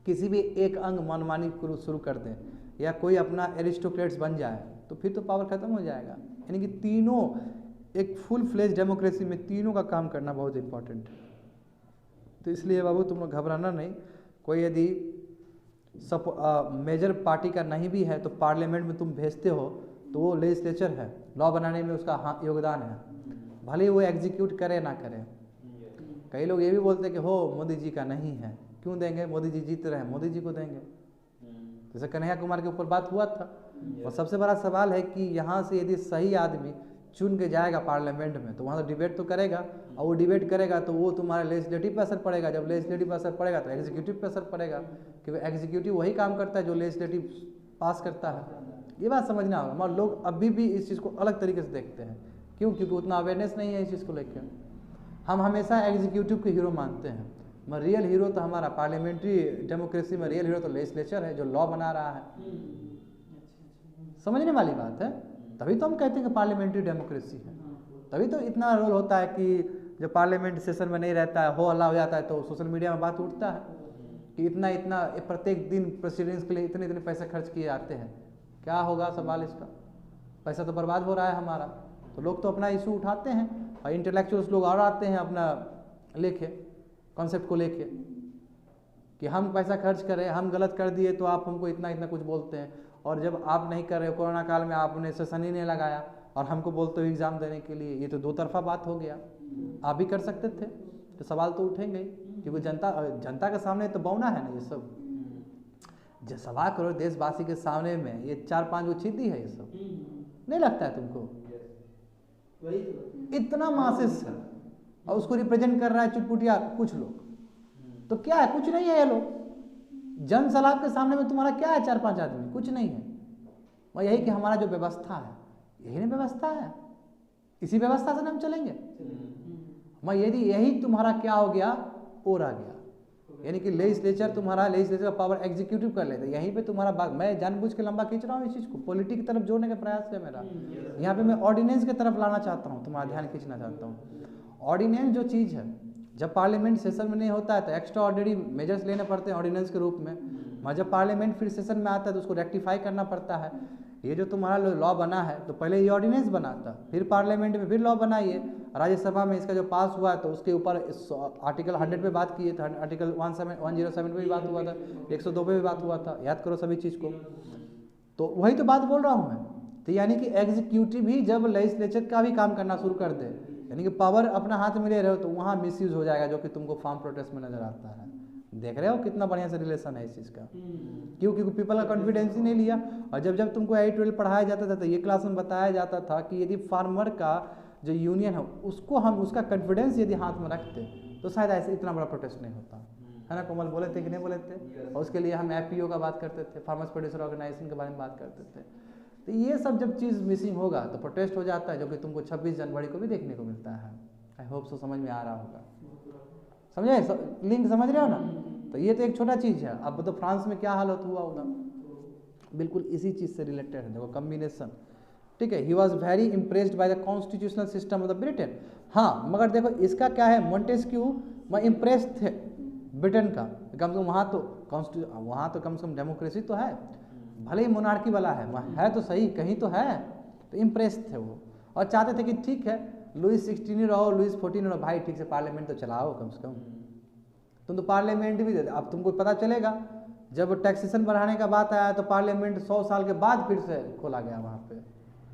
किसी भी एक अंग मनमानी शुरू कर दें या कोई अपना एरिस्टोक्रेट्स बन जाए तो फिर तो पावर खत्म हो जाएगा। यानी कि तीनों एक फुल फ्लेज डेमोक्रेसी में तीनों का काम करना बहुत इंपॉर्टेंट है। तो इसलिए बाबू तुम लोग घबराना नहीं। कोई यदि मेजर पार्टी का नहीं भी है तो पार्लियामेंट में तुम भेजते हो तो वो लेजिस्लेचर है, लॉ बनाने में उसका योगदान है, भले ही वो एग्जीक्यूट करे ना करे। कई लोग ये भी बोलते हैं कि हो मोदी जी का नहीं है, क्यों देंगे, मोदी जी जीत रहे हैं, मोदी जी को देंगे। जैसे कन्हैया कुमार के ऊपर बात हुआ था। और सबसे बड़ा सवाल है कि यहाँ से यदि सही आदमी चुन के जाएगा पार्लियामेंट में तो वहाँ तो डिबेट तो करेगा, और वो डिबेट करेगा तो वो तुम्हारे लेजिस्लेटिव पे असर पड़ेगा। जब लेजिस्लेटिव पे असर पड़ेगा तो एग्जीक्यूटिव पे असर पड़ेगा, क्योंकि एग्जीक्यूटिव वही काम करता है जो लेजिस्लेटिव पास करता है। ये बात समझना होगा। मगर लोग अभी भी इस चीज़ को अलग तरीके से देखते हैं। क्यों? क्योंकि उतना अवेयरनेस नहीं है इस चीज़ को लेकर। हम हमेशा एग्जीक्यूटिव के हीरो मानते हैं, मगर रियल हीरो तो हमारा पार्लियामेंट्री डेमोक्रेसी में रियल हीरो तो लेजिस्लेचर है जो लॉ बना रहा है। समझने वाली बात है। तभी तो हम कहते हैं कि पार्लियामेंट्री डेमोक्रेसी है। तभी तो इतना रोल होता है कि जब पार्लियामेंट सेशन में नहीं रहता है, हो हल्ला हो जाता है, तो सोशल मीडिया में बात उठता है कि इतना प्रत्येक दिन प्रेसिडेंट्स के लिए इतने पैसे खर्च किए जाते हैं। क्या होगा सवाल इसका? पैसा तो बर्बाद हो रहा है हमारा। तो लोग तो अपना इशू उठाते हैं और इंटेलेक्चुअल्स लोग और आते हैं अपना लेके, कॉन्सेप्ट को लेके कि हम पैसा खर्च करें, हम गलत कर दिए तो आप हमको इतना कुछ बोलते हैं, और जब आप नहीं कर रहे, कोरोना काल में आपने सेशन ही नहीं लगाया और हमको बोलते हो एग्ज़ाम देने के लिए। ये तो दो तरफा बात हो गया। आप भी कर सकते थे, तो सवाल तो उठेंगे ही, क्योंकि जनता के सामने तो बौना है ना ये सब। जो सवाल करो देशवासी के सामने में, ये 4-5 वो चीती है ये सब। नहीं लगता है तुमको? इतना मासेस है और उसको रिप्रेजेंट कर रहा है चुटपुटिया कुछ लोग। तो क्या है? कुछ नहीं है ये लोग। जन सलाब के सामने में तुम्हारा क्या है? 4-5 आदमी, कुछ नहीं है। और यही कि हमारा जो व्यवस्था है, यही ना व्यवस्था है, इसी व्यवस्था से हम चलेंगे। मैं यदि यही तुम्हारा क्या हो गया, और आ गया, यानी कि लेजिस्लेचर तुम्हारा, लेजिस्लेचर का पावर एग्जीक्यूटिव कर लेते, यहीं पे तुम्हारा बात। मैं जानबूझ के लंबा खींच रहा हूँ इस चीज़ को, पॉलिटिक्स की तरफ जोड़ने का प्रयास है मेरा। यहाँ पे मैं ऑर्डिनेंस की तरफ लाना चाहता हूँ, तुम्हारा ध्यान खींचना चाहता हूँ। ऑर्डिनेंस जो चीज़ है, जब पार्लियामेंट सेशन में नहीं होता है तो एक्स्ट्रा ऑर्डिनरी मेजर्स लेने पड़ते हैं ऑर्डिनेंस के रूप में। मगर जब पार्लियामेंट फिर सेशन में आता है तो उसको रेक्टिफाई करना पड़ता है। ये जो तुम्हारा लॉ बना है, तो पहले ये ऑर्डिनेंस बना था, फिर पार्लियामेंट में फिर लॉ बनाइए, राज्यसभा में इसका जो पास हुआ तो उसके ऊपर आर्टिकल 100 पे बात किए थे, आर्टिकल 107 पे भी बात हुआ था, 102 पे भी बात हुआ था। याद करो सभी चीज़ को। तो वही तो बात बोल रहा हूँ मैं। तो यानी कि एग्जीक्यूटिव भी जब लेजिस्लेचर का भी काम करना शुरू कर दे, यानी कि पावर अपना हाथ में ले रहे हो, तो वहाँ मिसयूज हो जाएगा, जो कि तुमको फार्म प्रोटेस्ट में नजर आता है। देख रहे हो कितना बढ़िया से रिलेशन है इस चीज़ का। क्योंकि पीपल का कॉन्फिडेंस ही नहीं लिया। और जब तुमको 8-12 पढ़ाया जाता था तो ये क्लास में बताया जाता था कि यदि फार्मर का जो यूनियन है उसको हम उसका कॉन्फिडेंस यदि हाथ में रखते तो शायद ऐसे इतना बड़ा प्रोटेस्ट नहीं होता है ना। कोमल बोले थे कि नहीं बोले थे? और उसके लिए हम FPO का बात करते थे, फार्मर्स प्रोड्यूसर ऑर्गेनाइजेशन के बारे में बात करते थे। तो ये सब जब चीज़ मिसिंग होगा तो प्रोटेस्ट हो जाता है, जो कि तुमको 26 जनवरी को भी देखने को मिलता है। आई होप सो समझ में आ रहा होगा। समझे? लिंक समझ रहे हो ना? तो ये तो एक छोटा चीज़ है। अब तो फ्रांस में क्या हालत हुआ होगा, बिल्कुल इसी चीज़ से रिलेटेड है। देखो कम्बिनेशन, ठीक है। He was very impressed by the constitutional system of the Britain. हाँ, मगर देखो इसका क्या है, मोंटेस्क्यू मैं इम्प्रेस थे ब्रिटेन का, कम से कम वहाँ तो कम से कम डेमोक्रेसी तो है, भले ही मोनार्की वाला है तो सही, कहीं तो है। तो इम्प्रेस थे वो, और चाहते थे कि ठीक है लुईस 16 रहो, लुईस 14 रहो, भाई ठीक से पार्लियामेंट तो चलाओ कम से कम। तुम तो पार्लियामेंट भी दे। अब तुमको पता चलेगा जब टैक्सेशन बढ़ाने का बात आया तो पार्लियामेंट 100 साल के बाद फिर से खोला गया। वहाँ पे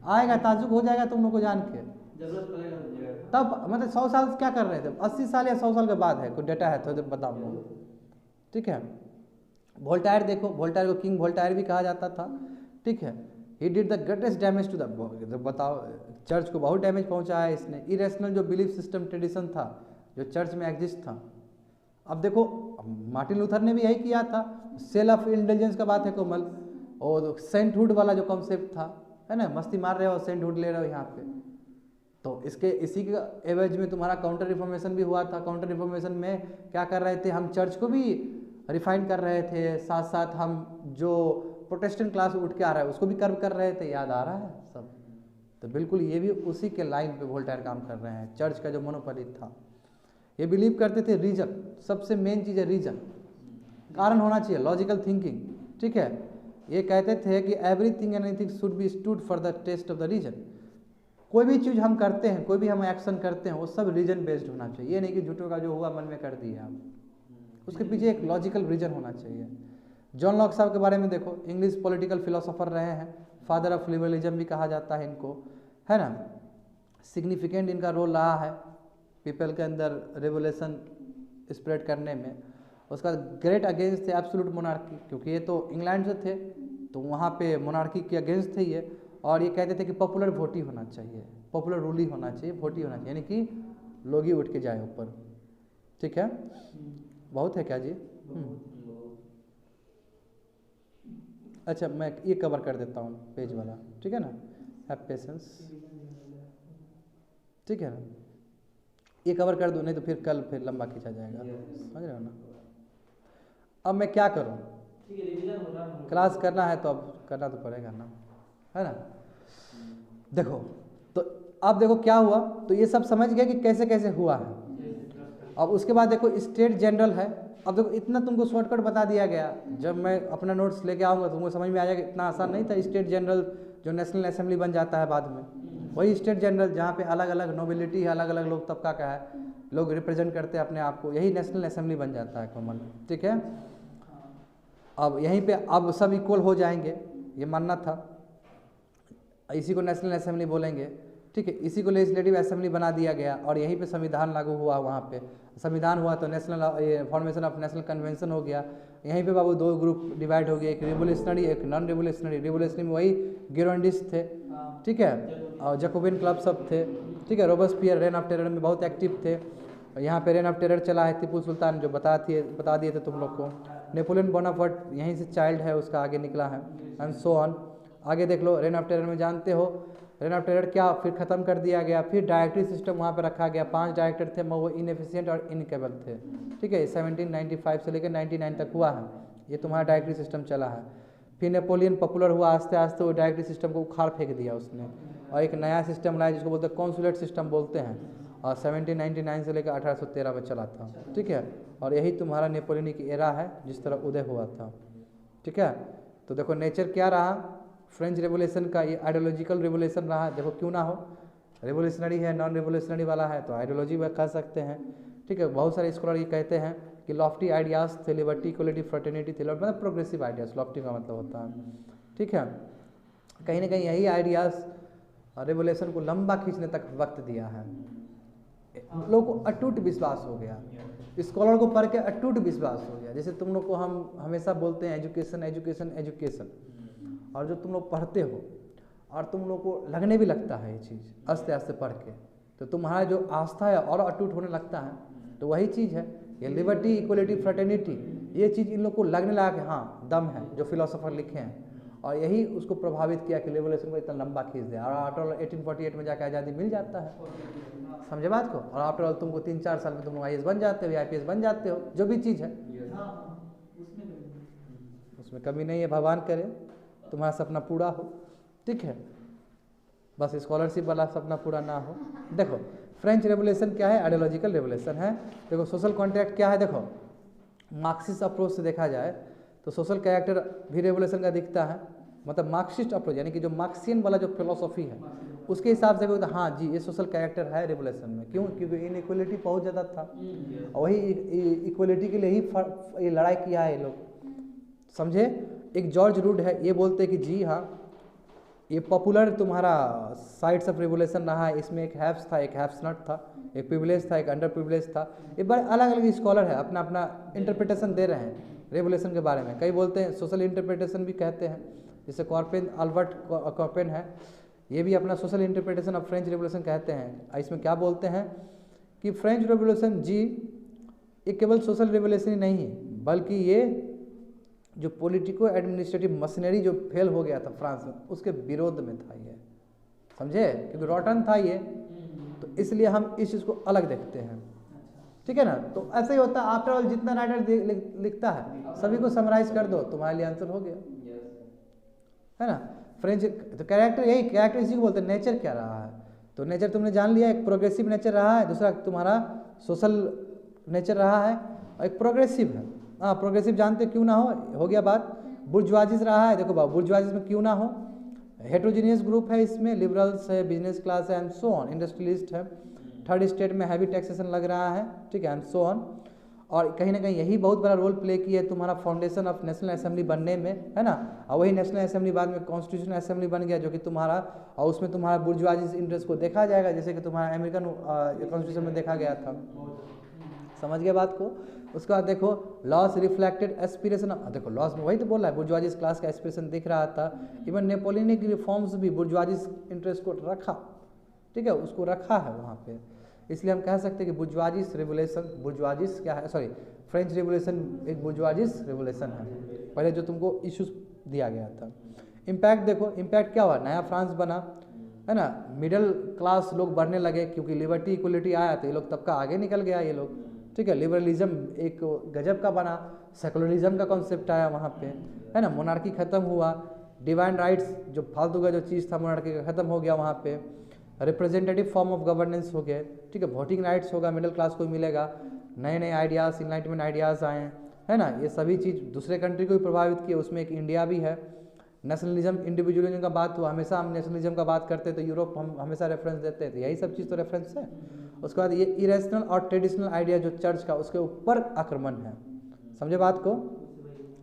आएगा, ताजुब हो जाएगा तुम लोग को जान के। जरूरत पड़ेगा तब मतलब 100 साल क्या कर रहे थे, 80 साल या 100 साल के बाद है, कोई डेटा है तो बताओ। ठीक है। वोल्टायर देखो, वोल्टायर को किंग वोल्टायर भी कहा जाता था। ठीक है। He did the greatest damage to the, बताओ, चर्च को बहुत डैमेज पहुंचाया है इसने। इरेशनल जो बिलीफ सिस्टम ट्रेडिशन था जो चर्च में एग्जिस्ट था। अब देखो मार्टिन लूथर ने भी यही किया था। सेल ऑफ इंटेलिजेंस का बात है कोमल, और सेंटहुड वाला जो कॉन्सेप्ट था, है ना, मस्ती मार रहे हो सेंटहुड ले रहे हो यहाँ पे। तो इसी के एवज में तुम्हारा काउंटर रिफॉर्मेशन भी हुआ था। काउंटर रिफॉर्मेशन में क्या कर रहे थे, हम चर्च को भी रिफाइन कर रहे थे, साथ साथ हम जो प्रोटेस्टेंट क्लास उठ के आ रहा है उसको भी कर्व कर रहे थे। याद आ रहा है सब? तो बिल्कुल ये भी उसी के लाइन पे वोल्टायर काम कर रहे हैं। चर्च का जो मोनोपोली था, ये बिलीव करते थे रीजन, सबसे मेन चीज़ है रीजन। कारण होना चाहिए, लॉजिकल थिंकिंग, ठीक है। ये कहते थे कि everything and anything should be stood for the test of the reason. कोई भी चीज़ हम करते हैं, कोई भी हम एक्शन करते हैं, वो सब रीजन बेस्ड होना चाहिए। ये नहीं कि झूठों का जो हुआ मन में कर दिया आप, उसके पीछे एक लॉजिकल रीजन होना चाहिए। जॉन लॉक साहब के बारे में देखो, इंग्लिश पॉलिटिकल फिलोसोफर रहे हैं, फादर ऑफ लिबरलिज्म भी कहा जाता है इनको, है ना। सिग्निफिकेंट इनका रोल रहा है पीपल के अंदर रेवोल्यूशन स्प्रेड करने में। उसका ग्रेट अगेंस्ट थे एब्सोल्यूट मोनार्की, क्योंकि ये तो इंग्लैंड से थे, तो वहाँ पे मोनार्की के अगेंस्ट थे ये। और ये कहते थे कि पॉपुलर वोट ही होना चाहिए, पॉपुलर रूल ही होना चाहिए, वोट ही होना चाहिए, यानी कि लोग ही उठ के जाए ऊपर, ठीक है। बहुत है क्या जी? अच्छा, मैं ये कवर कर देता हूँ पेज वाला, ठीक है ना। हैव पेशेंस, ठीक है ना, ये कवर कर दूँ, नहीं तो फिर कल फिर लंबा खींचा जाएगा, समझ रहे हो ना। अब मैं क्या करूँ, क्लास करना है तो अब करना तो पड़ेगा ना, है ना। देखो तो अब देखो क्या हुआ, तो ये सब समझ गए कि कैसे कैसे हुआ है। अब उसके बाद देखो स्टेट जनरल है। अब देखो इतना तुमको शॉर्टकट बता दिया गया, जब मैं अपना नोट्स लेके आऊँगा तुमको समझ में आ जाएगा, इतना आसान नहीं था। स्टेट जनरल जो नेशनल असेंबली बन जाता है बाद में, वही स्टेट जनरल जहाँ पे अलग अलग नोबिलिटी है, अलग अलग लोग तबका का है, लोग रिप्रेजेंट करते हैं अपने आप को, यही नेशनल असेंबली बन जाता है कॉमन, ठीक है। अब यहीं पे अब सब इक्वल हो जाएंगे, ये मानना था, इसी को नेशनल असेंबली बोलेंगे, ठीक है। इसी को लेजिस्लेटिव असेंबली बना दिया गया और यहीं पे संविधान लागू हुआ। वहाँ पे संविधान हुआ तो national formation of national convention हो गया। यहीं पे बाबू दो ग्रुप डिवाइड हो गए, एक रिवोल्यूशनरी एक नॉन रिवोल्यूशनरी। रिवोल्यूशनरी में वही गिरोंडिस्ट थे, ठीक है, और जैकोबिन क्लब सब थे, ठीक है। रोबेस्पियर रेन ऑफ टेरर में बहुत एक्टिव थे। यहाँ पे रेन ऑफ टेरर चला है टीपू सुल्तान, जो बता दिए थे तुम लोग को। नेपोलियन बोनापार्ट यहीं से चाइल्ड है, उसका आगे निकला है, एंड सो ऑन। आगे देख लो, रेन ऑफ टेरर में जानते हो, रेन ऑफ टेरर क्या फिर ख़त्म कर दिया गया, फिर डायरेक्टरी सिस्टम वहाँ पर रखा गया। 5 डायरेक्टर थे, मगर वो इनएफिशिएंट और इनकेबल थे, ठीक है। 1795 से लेकर 99 तक हुआ है, ये तुम्हारा डायरेक्टरी सिस्टम चला है। फिर नेपोलियन पॉपुलर हुआ, आस्ते आस्ते वो डायरेक्टरी सिस्टम को उखाड़ फेंक दिया उसने, और एक नया सिस्टम लाया जिसको बोलते हैं कॉन्सुलेट सिस्टम बोलते हैं, और 1799 से लेकर 1813 में चला था, ठीक है। और यही तुम्हारा नेपोलियनिक एरा है जिस तरह उदय हुआ था, ठीक है। तो देखो नेचर क्या रहा फ्रेंच रेवोल्यूशन का, ये आइडियोलॉजिकल रेवोल्यूशन रहा। देखो क्यों ना हो, रेवोल्यूशनरी है, नॉन रेवोल्यूशनरी वाला है, तो आइडियोलॉजी भी कह सकते हैं, ठीक है। बहुत सारे स्कॉलर ये कहते हैं कि लॉफ्टी आइडियाज़ थे, लिबर्टी, इक्वलिटी, फ्रेटर्निटी थे, मतलब प्रोग्रेसिव आइडियाज़, लॉफ्टी का मतलब होता है, ठीक है। कहीं ना कहीं यही आइडियाज़ रेवोल्यूशन को लंबा खींचने तक वक्त दिया है। लोगों को अटूट विश्वास हो गया, स्कॉलर को पढ़ के अटूट विश्वास हो गया। जैसे तुम लोग को हम हमेशा बोलते हैं एजुकेशन एजुकेशन एजुकेशन, और जो तुम लोग पढ़ते हो और तुम लोग को लगने भी लगता है ये चीज़ आस्ते आस्ते पढ़ के, तो तुम्हारा जो आस्था है और अटूट होने लगता है। तो वही चीज़ है ये लिबर्टी, इक्वलिटी, फ्रेटर्निटी, ये चीज़ इन लोग को लगने लगा कि हाँ दम है, जो फिलोसोफर लिखे हैं, और यही उसको प्रभावित किया कि रेवोल्यूशन को इतना लंबा खींच दिया। और आफ्टर ऑल 1848 में जाकर आज़ादी मिल जाता है, समझे बात को। और आफ्टर ऑल तुमको 3-4 साल में तुम लोग IAS बन जाते हो, IPS बन जाते हो, जो भी चीज़ है उसमें कमी नहीं है। भगवान करे तुम्हारा सपना पूरा हो, ठीक है, बस स्कॉलरशिप वाला सपना पूरा ना हो। देखो फ्रेंच रेवोल्यूशन क्या है, आइडियोलॉजिकल रेवोल्यूशन है। देखो सोशल कॉन्ट्रैक्ट क्या है, देखो मार्क्सिस्ट अप्रोच से देखा जाए तो सोशल कैरेक्टर भी रेवोल्यूशन का दिखता है, मतलब मार्क्सिस्ट अप्रोच, यानी कि जो मार्क्सियन वाला जो फिलोसॉफी है उसके हिसाब से तो हाँ जी ये सोशल कैरेक्टर है रेवोल्यूशन में। क्यों? क्योंकि इनइक्वलिटी बहुत ज़्यादा था, और वही इक्वलिटी के लिए ही ये लड़ाई किया है ये लोग, समझे। एक जॉर्ज रूड है, ये बोलते हैं कि जी हाँ ये पॉपुलर तुम्हारा साइड्स ऑफ रेवोल्यूशन रहा है, इसमें एक हैव्स था, एक हैव्स नॉट था, एक प्रिविलेज था, एक अंडर प्रिविलेज था। ये बड़े अलग अलग स्कॉलर है, अपना अपना इंटरप्रिटेशन दे रहे हैं रेवोल्यूशन के बारे में। कई बोलते हैं सोशल इंटरप्रिटेशन भी कहते हैं, जैसे कॉर्पेन, अल्बर्ट कॉर्पेन है, ये भी अपना social interpretation of French revolution कहते हैं। इसमें क्या बोलते हैं कि फ्रेंच रेवोल्यूशन जी ये केवल सोशल रेवोल्यूशन ही नहीं है, बल्कि ये जो पॉलिटिको एडमिनिस्ट्रेटिव मशीनरी जो फेल हो गया था फ्रांस में, उसके विरोध में था ये, समझे। क्योंकि रॉटन था ये, तो इसलिए हम इस चीज़ को अलग देखते हैं, ठीक है ना। तो ऐसे ही होता है, आफ्टर ऑल जितना राइटर लिखता है सभी को समराइज कर दो, तुम्हारे लिए आंसर हो गया, है ना। फ्रेंच तो कैरेक्टर, यही कैरेक्टर इसी को बोलते हैं। नेचर क्या रहा है, तो नेचर तुमने जान लिया, एक प्रोग्रेसिव नेचर रहा है, दूसरा तुम्हारा सोशल नेचर रहा है, और एक प्रोग्रेसिव है, हाँ प्रोग्रेसिव जानते क्यों ना हो गया बात। बुर्जुआजीज रहा है, देखो बाबू बुर्जुआजीज में क्यों ना हो, हेट्रोजीनियस ग्रुप है, इसमें लिबरल्स है, बिजनेस क्लास है एंड सो ऑन, इंडस्ट्रियलिस्ट है, थर्ड स्टेट में हैवी टैक्सेशन लग रहा है, ठीक है एंड सो ऑन। और कहीं ना कहीं यही बहुत बड़ा रोल प्ले किया है तुम्हारा फाउंडेशन ऑफ नेशनल असेंबली बनने में, है ना। और वही नेशनल असेंबली बाद में कॉन्स्टिट्यूशनल असेंबली बन गया, जो कि तुम्हारा, और उसमें तुम्हारा बुर्जुआजी इंटरेस्ट को देखा जाएगा, जैसे कि तुम्हारा अमेरिकन कॉन्स्टिट्यूशन में देखा गया था। समझ गए बात को। उसके बाद देखो लॉस रिफ्लेक्टेड एस्पिरेशन, देखो लॉस में वही तो बोल रहा है, बुर्जुआजी क्लास का एस्पिरेशन दिख रहा था। इवन नेपोलियनिक रिफॉर्म्स भी बुर्जुआजी इंटरेस्ट को रखा, ठीक है, उसको रखा है वहाँ पे। इसलिए हम कह सकते हैं कि बुर्जुआजीस रेवोल्यूशन, बुर्जुआजीस क्या है, सॉरी फ्रेंच रेवोल्यूशन एक बुर्जुआजीस रेवोल्यूशन है, पहले जो तुमको इश्यूज दिया गया था। इम्पैक्ट देखो, इम्पैक्ट क्या हुआ, नया फ्रांस बना, है ना, मिडिल क्लास लोग बढ़ने लगे, क्योंकि लिबर्टी इक्वलिटी आया तो ये लोग तबका आगे निकल गया ये लोग, ठीक है। लिबरलिज्म एक गजब का बना, सेकुलरिज्म का कॉन्सेप्ट आया वहाँ पे, है ना, मोनार्की खत्म हुआ, डिवाइन राइट्स जो फालतू का जो चीज़ था मोनार्की का खत्म हो गया वहाँ पे, रिप्रेजेंटेटिव फॉर्म ऑफ गवर्नेंस हो गया, ठीक है, वोटिंग राइट्स होगा, मिडिल क्लास को मिलेगा, नए नए आइडियाज़, इनलाइटमेंट आइडियाज़ आए, है ना। ये सभी चीज़ दूसरे कंट्री को भी प्रभावित किए, उसमें एक इंडिया भी है। नेशनलिज्म इंडिविजुअलिज्म का बात हुआ, हमेशा हम नेशनलिज्म का बात करते तो यूरोप हम हमेशा रेफरेंस देते हैं, तो यही सब चीज़ तो रेफरेंस है। उसके बाद ये इरेशनल और ट्रेडिशनल आइडिया जो चर्च का, उसके ऊपर आक्रमण है, समझे बात को।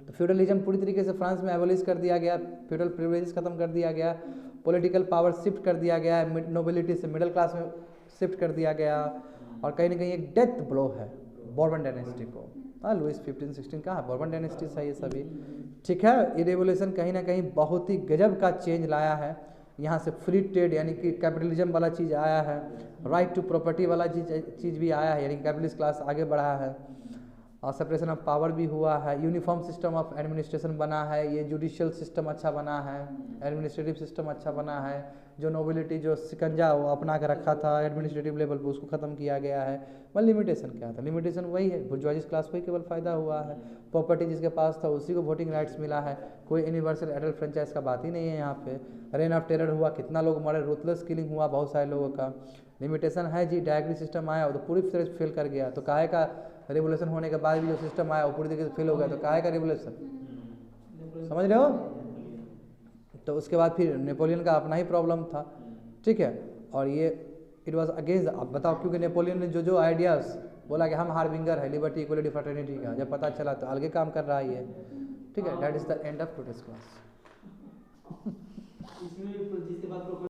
तो फ्यूडलिज्म पूरी तरीके से फ्रांस में एबोलिश कर दिया गया, फ्यूडल प्रिविलेजेस खत्म कर दिया गया, पॉलिटिकल पावर शिफ्ट कर दिया गया है, नोबिलिटी से मिडिल क्लास में शिफ्ट कर दिया गया, और कहीं ना कहीं एक डेथ ब्लो है बॉर्बन डायनेस्टी को। हाँ लुइस 15-16 कहाँ है, बॉर्बन डायनेस्टी है ये सभी, ठीक है। ये रेवोल्यूशन कहीं ना कहीं बहुत ही गजब का चेंज लाया है, यहाँ से फ्री ट्रेड यानी कि कैपिटलिज्म वाला चीज़ आया है, राइट टू प्रॉपर्टी वाला चीज़ भी आया है, यानी कि कैपिटलिस्ट क्लास आगे बढ़ा है, और सेपरेशन ऑफ पावर भी हुआ है, यूनिफॉर्म सिस्टम ऑफ एडमिनिस्ट्रेशन बना है, ये जुडिशियल सिस्टम अच्छा बना है, एडमिनिस्ट्रेटिव सिस्टम अच्छा बना है, जो नोबिलिटी जो सिकंजा वो अपना के रखा था एडमिनिस्ट्रेटिव लेवल पर उसको ख़त्म किया गया है। मतलब लिमिटेशन क्या था, लिमिटेशन वही है, बुर्जुआजीज क्लास को ही केवल फ़ायदा हुआ है, प्रॉपर्टी जिसके पास था उसी को वोटिंग राइट्स मिला है, कोई यूनिवर्सल एडल्ट फ्रेंचाइज का बात ही नहीं है यहाँ पे। रेन ऑफ टेरर हुआ, कितना लोग मरे, रूथलेस किलिंग हुआ बहुत सारे लोगों का। लिमिटेशन है जी, डायग्री सिस्टम आया वो तो पूरी तरह से फेल कर गया, तो काहे का रेवोल्यूशन होने के बाद भी जो सिस्टम आया वो पूरी तरीके से फेल हो गया, तो काहे का रेवोल्यूशन, समझ रहे हो। तो उसके बाद फिर नेपोलियन का अपना ही प्रॉब्लम था, ठीक है, और ये इट वाज अगेंस्ट, अब बताओ क्योंकि नेपोलियन ने जो आइडियाज़ बोला कि हम हार्बिंगर है लिबर्टी इक्वलिटी फ्रेटर्निटी का, जब पता चला तो अलग काम कर रहा है ये, ठीक है। That is the end of today's class.